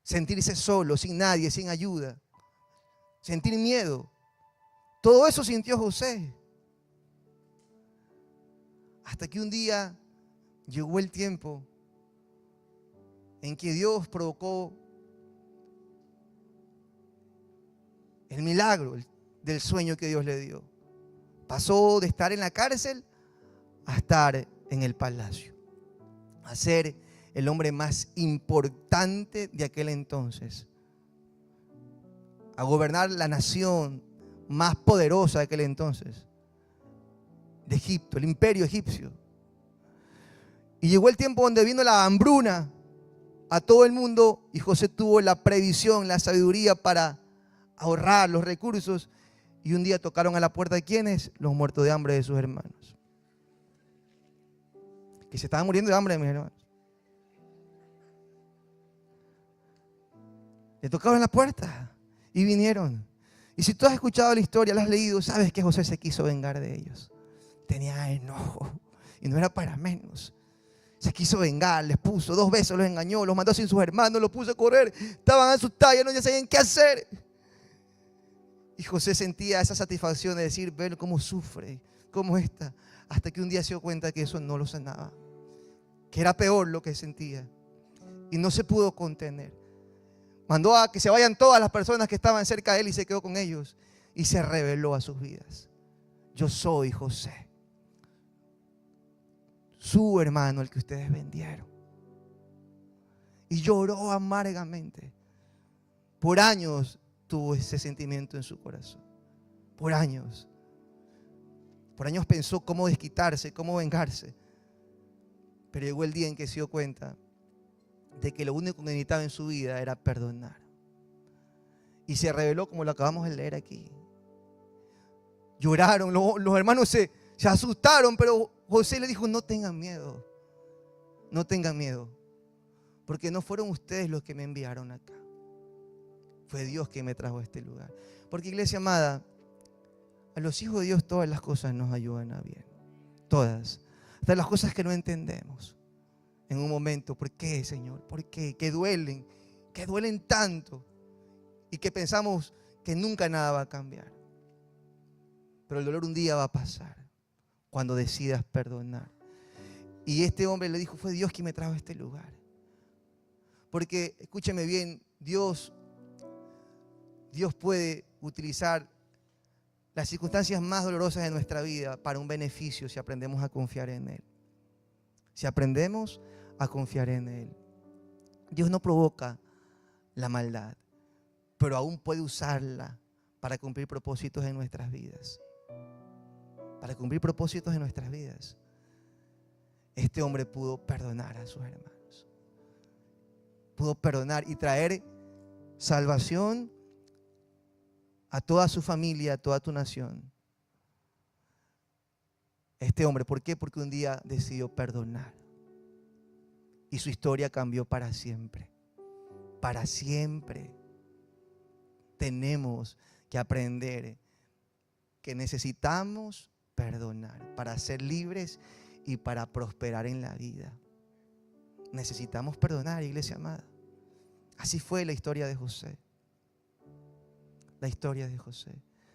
Sentirse solo, sin nadie, sin ayuda. Sentir miedo. Todo eso sintió José. Hasta que un día llegó el tiempo en que Dios provocó el milagro del sueño que Dios le dio. Pasó de estar en la cárcel a estar en el palacio, a ser el hombre más importante de aquel entonces, a gobernar la nación más poderosa de aquel entonces, de Egipto, el imperio egipcio. Y llegó el tiempo donde vino la hambruna a todo el mundo y José tuvo la previsión, la sabiduría para ahorrar los recursos. Y un día tocaron a la puerta de ¿quiénes? Los muertos de hambre de sus hermanos. Que se estaban muriendo de hambre, mis hermanos. Le tocaron la puerta y vinieron. Y si tú has escuchado la historia, la has leído, sabes que José se quiso vengar de ellos. Tenía enojo y no era para menos. Se quiso vengar, les puso 2 veces, los engañó, los mandó sin sus hermanos, los puso a correr. Estaban asustados, no sabían qué hacer. Y José sentía esa satisfacción de decir: ver cómo sufre, cómo está. Hasta que un día se dio cuenta que eso no lo sanaba, que era peor lo que sentía. Y no se pudo contener. Mandó a que se vayan todas las personas que estaban cerca de él y se quedó con ellos. Y se reveló a sus vidas. Yo soy José, su hermano, el que ustedes vendieron. Y lloró amargamente. Por años tuvo ese sentimiento en su corazón. Por años. Por años pensó cómo desquitarse, cómo vengarse. Pero llegó el día en que se dio cuenta de que lo único que necesitaba en su vida era perdonar. Y se reveló como lo acabamos de leer aquí. Lloraron, los hermanos se asustaron, pero José le dijo: no tengan miedo, no tengan miedo, porque no fueron ustedes los que me enviaron acá. Fue Dios quien me trajo a este lugar. Porque, iglesia amada, a los hijos de Dios todas las cosas nos ayudan a bien. Todas. Hasta las cosas que no entendemos. En un momento, ¿por qué, Señor? ¿Por qué? Que duelen tanto. Y que pensamos que nunca nada va a cambiar. Pero el dolor un día va a pasar cuando decidas perdonar. Y este hombre le dijo: fue Dios quien me trajo a este lugar. Porque, escúcheme bien, Dios puede utilizar las circunstancias más dolorosas de nuestra vida para un beneficio si aprendemos a confiar en Él. Si aprendemos a confiar en Él. Dios no provoca la maldad, pero aún puede usarla para cumplir propósitos en nuestras vidas. Para cumplir propósitos en nuestras vidas. Este hombre pudo perdonar a sus hermanos. Pudo perdonar y traer salvación a toda su familia, a toda tu nación. Este hombre, ¿por qué? Porque un día decidió perdonar. Y su historia cambió para siempre. Para siempre. Tenemos que aprender que necesitamos perdonar para ser libres y para prosperar en la vida. Necesitamos perdonar, iglesia amada. Así fue la historia de José. La historia de José.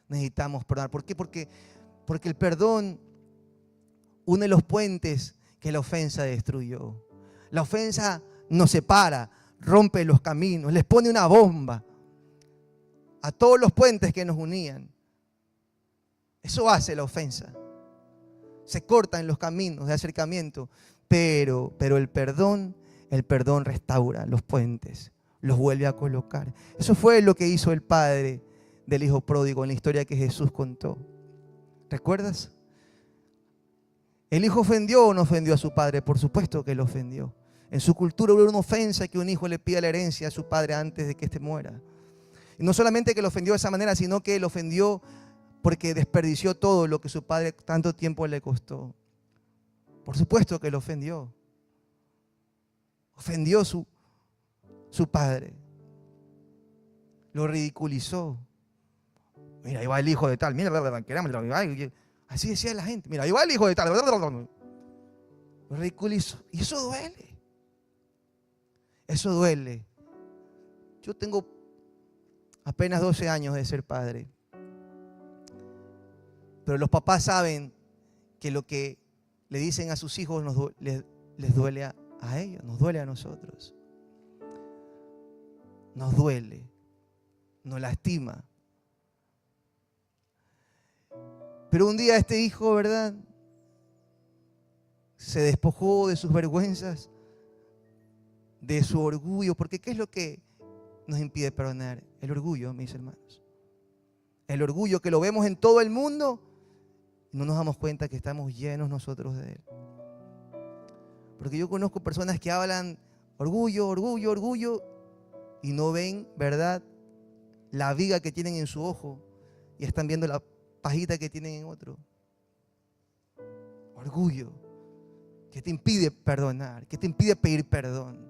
Necesitamos perdonar. ¿Por qué? Porque el perdón une los puentes que la ofensa destruyó. La ofensa nos separa, rompe los caminos, les pone una bomba a todos los puentes que nos unían. Eso hace la ofensa. Se cortan los caminos de acercamiento, pero el perdón restaura los puentes, los vuelve a colocar. Eso fue lo que hizo el padre del hijo pródigo en la historia que Jesús contó. ¿Recuerdas? ¿El hijo ofendió o no ofendió a su padre? Por supuesto que lo ofendió. En su cultura hubo una ofensa que un hijo le pida la herencia a su padre antes de que éste muera. Y no solamente que lo ofendió de esa manera, sino que lo ofendió porque desperdició todo lo que su padre tanto tiempo le costó. Por supuesto que lo ofendió. Ofendió su padre. Lo ridiculizó. Mira, ahí va el hijo de tal. Mira, así decía la gente. Mira, ahí va el hijo de tal. Lo ridiculizó. Y eso duele. Eso duele. Yo tengo apenas 12 años de ser padre. Pero los papás saben que lo que le dicen a sus hijos les duele a ellos, nos duele a nosotros. Nos duele, nos lastima. Pero un día este hijo, ¿verdad?, se despojó de sus vergüenzas, de su orgullo. Porque ¿qué es lo que nos impide perdonar? El orgullo, mis hermanos. El orgullo que lo vemos en todo el mundo. No nos damos cuenta que estamos llenos nosotros de él. Porque yo conozco personas que hablan orgullo, orgullo, orgullo, y no ven, ¿verdad?, la viga que tienen en su ojo y están viendo la pajita que tienen en otro. Orgullo que te impide perdonar, que te impide pedir perdón.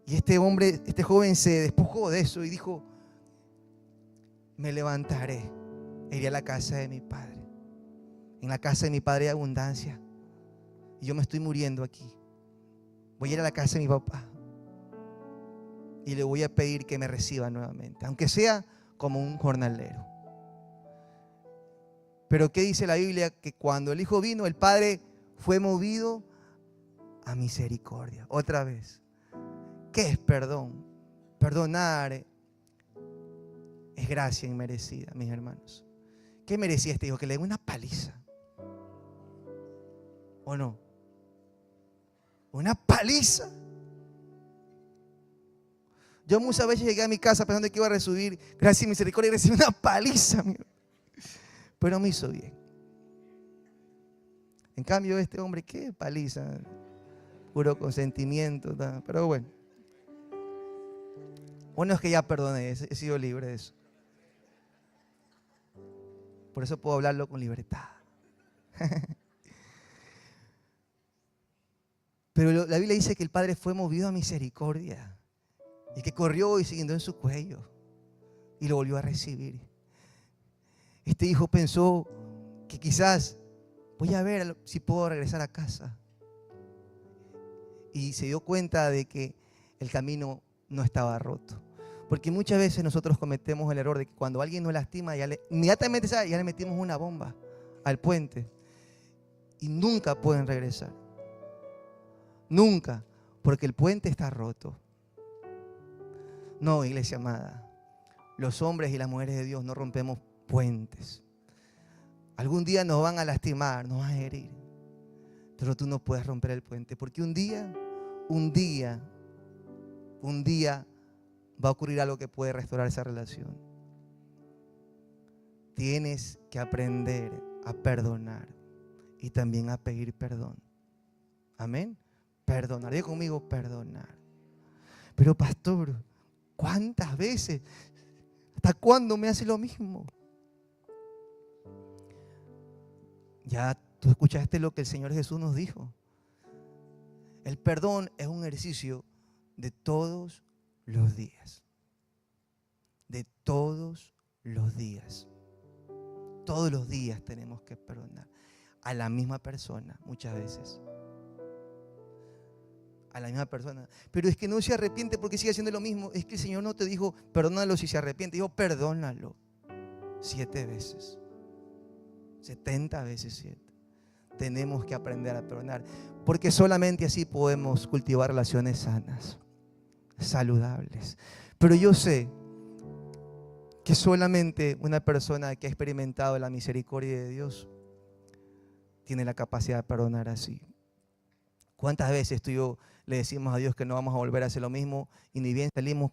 Y este hombre, este joven se despojó de eso y dijo: me levantaré e iré a la casa de mi padre. En la casa de mi padre hay abundancia. Y yo me estoy muriendo aquí. Voy a ir a la casa de mi papá. Y le voy a pedir que me reciba nuevamente. Aunque sea como un jornalero. Pero ¿qué dice la Biblia? Que cuando el hijo vino, el padre fue movido a misericordia. Otra vez. ¿Qué es perdón? Perdonar es gracia inmerecida, mis hermanos. ¿Qué merecía este hijo? Que le den una paliza. ¿O no? Una paliza. Yo muchas veces llegué a mi casa pensando que iba a recibir gracia y misericordia y recibí una paliza. Pero me hizo bien. En cambio este hombre, qué paliza. Puro consentimiento. Pero bueno. Bueno, es que ya perdoné, he sido libre de eso. Por eso puedo hablarlo con libertad. Pero la Biblia dice que el Padre fue movido a misericordia y que corrió y se guindó en su cuello y lo volvió a recibir. Este hijo pensó que quizás voy a ver si puedo regresar a casa. Y se dio cuenta de que el camino no estaba roto. Porque muchas veces nosotros cometemos el error de que cuando alguien nos lastima, inmediatamente ya le metimos una bomba al puente y nunca pueden regresar. Nunca, porque el puente está roto. No, iglesia amada, los hombres y las mujeres de Dios no rompemos puentes. Algún día nos van a lastimar, nos van a herir, pero tú no puedes romper el puente, porque un día va a ocurrir algo que puede restaurar esa relación. Tienes que aprender a perdonar y también a pedir perdón. Amén. Perdonar. Diga conmigo, perdonar. Pero pastor, ¿cuántas veces? ¿Hasta cuándo me hace lo mismo? Ya tú escuchaste lo que el Señor Jesús nos dijo. El perdón es un ejercicio de todos los días. De todos los días. Todos los días tenemos que perdonar a la misma persona muchas veces. A la misma persona. Pero es que no se arrepiente porque sigue haciendo lo mismo. Es que el Señor no te dijo perdónalo si se arrepiente. Dijo perdónalo 7 veces. 70 veces 7. Tenemos que aprender a perdonar. Porque solamente así podemos cultivar relaciones sanas, saludables. Pero yo sé que solamente una persona que ha experimentado la misericordia de Dios tiene la capacidad de perdonar así. ¿Cuántas veces tú y yo le decimos a Dios que no vamos a volver a hacer lo mismo y ni bien salimos,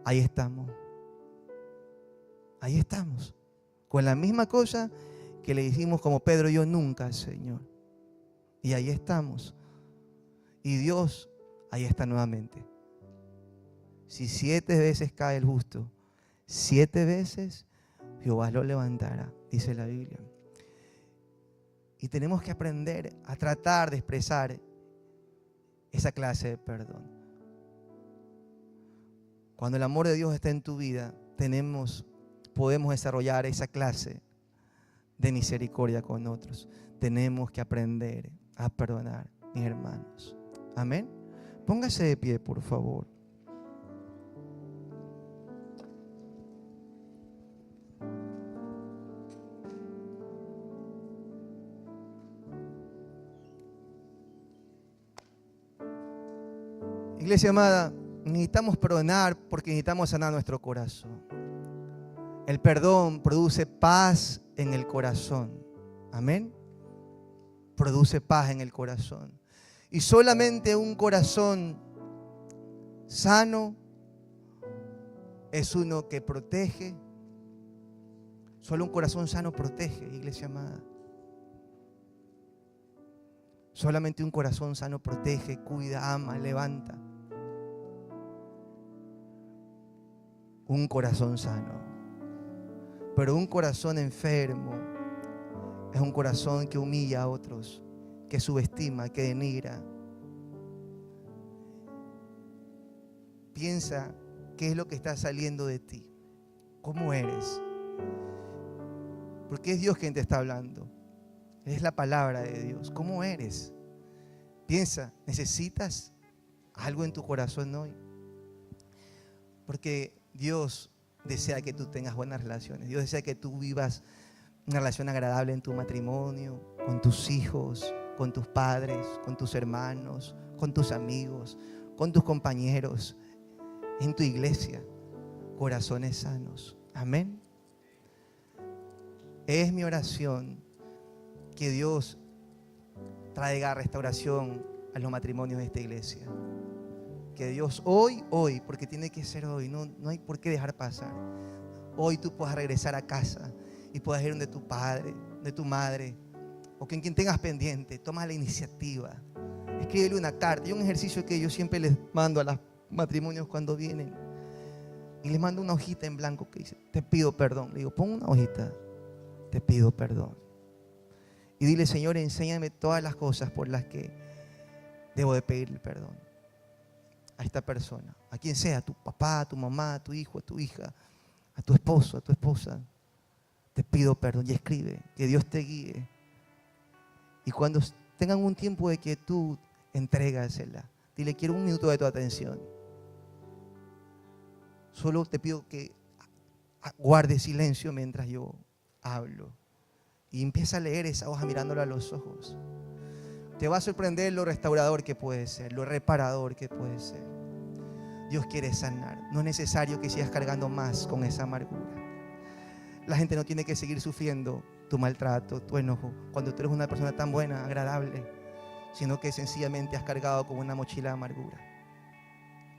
ahí estamos? Ahí estamos. Con la misma cosa que le dijimos como Pedro y yo, nunca, Señor. Y ahí estamos. Y Dios ahí está nuevamente. Si 7 veces cae el justo, 7 veces Jehová lo levantará, dice la Biblia. Y tenemos que aprender a tratar de expresar esa clase de perdón. Cuando el amor de Dios está en tu vida, podemos desarrollar esa clase de misericordia con otros. Tenemos que aprender a perdonar, mis hermanos. Amén. Póngase de pie, por favor. Iglesia amada, necesitamos perdonar porque necesitamos sanar nuestro corazón. El perdón produce paz en el corazón. Amén. Produce paz en el corazón. Y solamente un corazón sano es uno que protege. Solo un corazón sano protege, iglesia amada. Solamente un corazón sano protege, cuida, ama, levanta. Un corazón sano. Pero un corazón enfermo es un corazón que humilla a otros, que subestima, que denigra. Piensa qué es lo que está saliendo de ti. ¿Cómo eres? Porque es Dios quien te está hablando. Es la palabra de Dios. ¿Cómo eres? Piensa, ¿necesitas algo en tu corazón hoy? Porque Dios desea que tú tengas buenas relaciones. Dios desea que tú vivas una relación agradable en tu matrimonio, con tus hijos, con tus padres, con tus hermanos, con tus amigos, con tus compañeros, en tu iglesia, corazones sanos. Amén. Es mi oración que Dios traiga restauración a los matrimonios de esta iglesia. Que Dios hoy, porque tiene que ser hoy, no hay por qué dejar pasar. Hoy tú puedas regresar a casa y puedas ir donde tu padre, de tu madre, o con quien tengas pendiente. Toma la iniciativa. Escríbele una carta. Hay un ejercicio que yo siempre les mando a los matrimonios cuando vienen. Y les mando una hojita en blanco que dice: te pido perdón. Le digo: pon una hojita. Te pido perdón. Y dile: Señor, enséñame todas las cosas por las que debo de pedirle perdón a esta persona, a quien sea, a tu papá, a tu mamá, a tu hijo, a tu hija, a tu esposo, a tu esposa. Te pido perdón. Y escribe, que Dios te guíe. Y cuando tengan un tiempo de quietud, entrégasela. Dile: quiero un minuto de tu atención. Solo te pido que guardes silencio mientras yo hablo. Y empieza a leer esa hoja mirándolo a los ojos. Te va a sorprender lo restaurador que puede ser, lo reparador que puede ser. Dios quiere sanar. No es necesario que sigas cargando más con esa amargura. La gente no tiene que seguir sufriendo tu maltrato, tu enojo, cuando tú eres una persona tan buena, agradable, sino que sencillamente has cargado con una mochila de amargura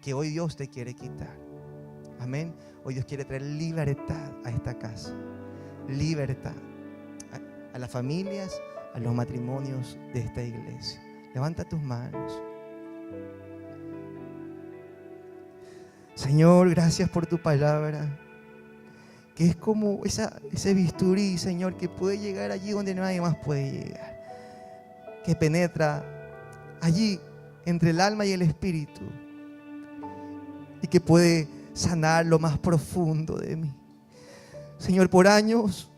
que hoy Dios te quiere quitar. Amén. Hoy Dios quiere traer libertad a esta casa. Libertad a las familias, a los matrimonios de esta iglesia. Levanta tus manos. Señor, gracias por tu palabra, que es como ese bisturí, Señor, que puede llegar allí donde nadie más puede llegar, que penetra allí entre el alma y el espíritu, y que puede sanar lo más profundo de mí. Señor, por años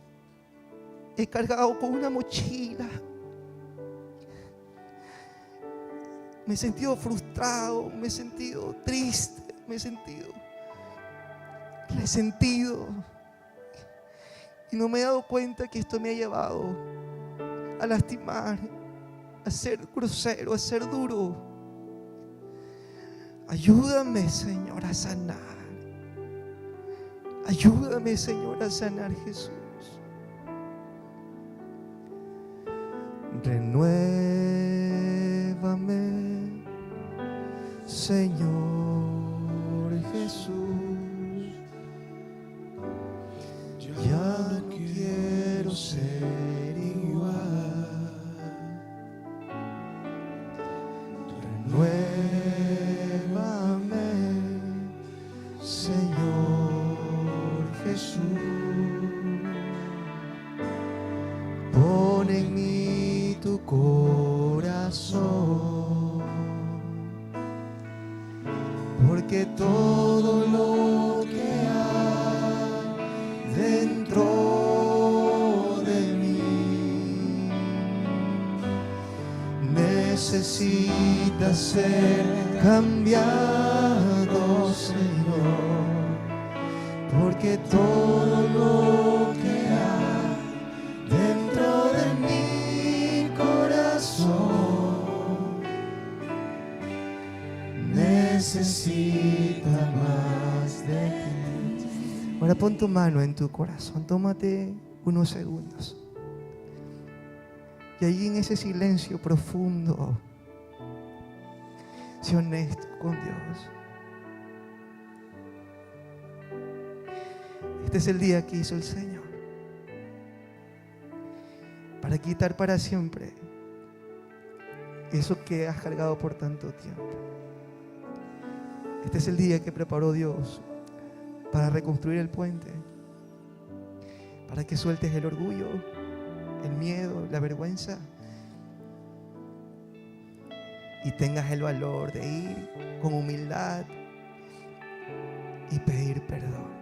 he cargado con una mochila. Me he sentido frustrado, me he sentido triste, me he sentido resentido. Y no me he dado cuenta que esto me ha llevado a lastimar, a ser grosero, a ser duro. Ayúdame, Señor, a sanar. Ayúdame, Señor, a sanar, Jesús. Renuévame, Señor Jesús. Ya no quiero ser igual. Renuévame, Señor Jesús. Pon en mí tu corazón, porque todo lo que hay dentro de mí necesita ser cambiado, Señor, porque todo lo que hay dentro de mi corazón necesita más de ti. Ahora pon tu mano en tu corazón, tómate unos segundos. Y allí en ese silencio profundo, sé honesto con Dios. Este es el día que hizo el Señor para quitar para siempre eso que has cargado por tanto tiempo. Este es el día que preparó Dios para reconstruir el puente, para que sueltes el orgullo, el miedo, la vergüenza, y tengas el valor de ir con humildad y pedir perdón.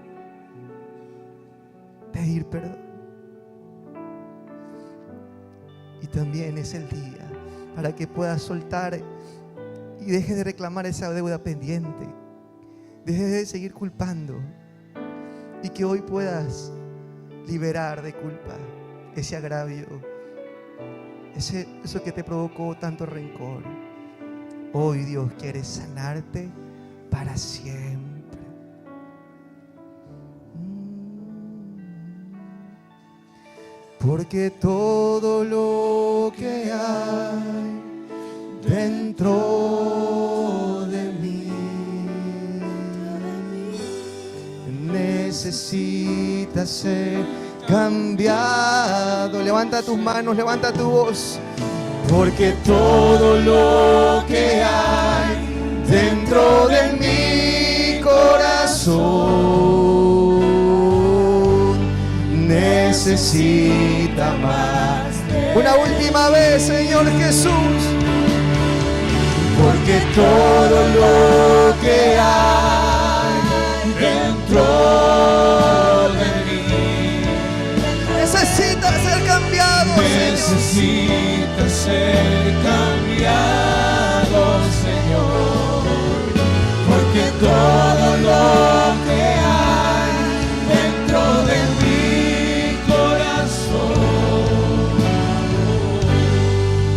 Pedir perdón. Y también es el día para que puedas soltar y dejes de reclamar esa deuda pendiente. Dejes de seguir culpando, y que hoy puedas liberar de culpa ese agravio, eso que te provocó tanto rencor. Hoy Dios quiere sanarte para siempre. Porque todo lo que hay dentro de mí necesita ser cambiado. Levanta tus manos, levanta tu voz. Porque todo lo que hay dentro de mi corazón necesita más. Una última vez, Señor Jesús. Porque todo lo que hay dentro de mí necesita ser cambiado, necesita ser cambiado, Señor. Porque todo lo que hay dentro de mi corazón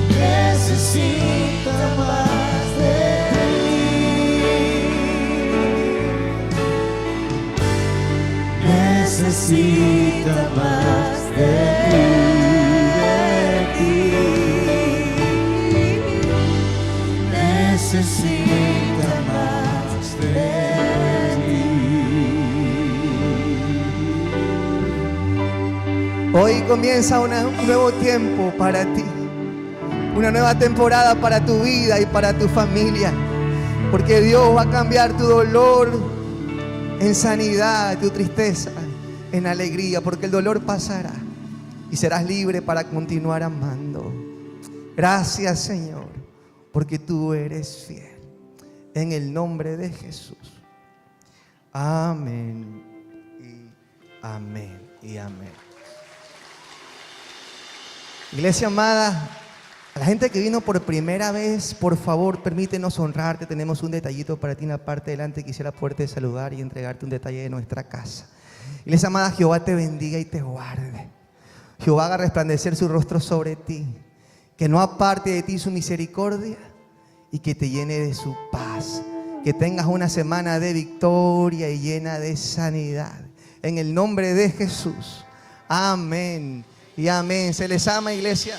necesita más de ti. Necesita más de ti. Necesita más de ti. Hoy comienza un nuevo tiempo para ti, una nueva temporada para tu vida y para tu familia, porque Dios va a cambiar tu dolor en sanidad, tu tristeza en alegría, porque el dolor pasará y serás libre para continuar amando. Gracias, Señor, porque tú eres fiel. En el nombre de Jesús. Amén y amén y amén. Iglesia amada, a la gente que vino por primera vez, por favor, permítenos honrarte. Tenemos un detallito para ti en la parte de delante. Quisiera poderte saludar y entregarte un detalle de nuestra casa. Iglesia amada, Jehová te bendiga y te guarde. Jehová haga resplandecer su rostro sobre ti, que no aparte de ti su misericordia y que te llene de su paz. Que tengas una semana de victoria y llena de sanidad. En el nombre de Jesús. Amén y amén. Se les ama, iglesia.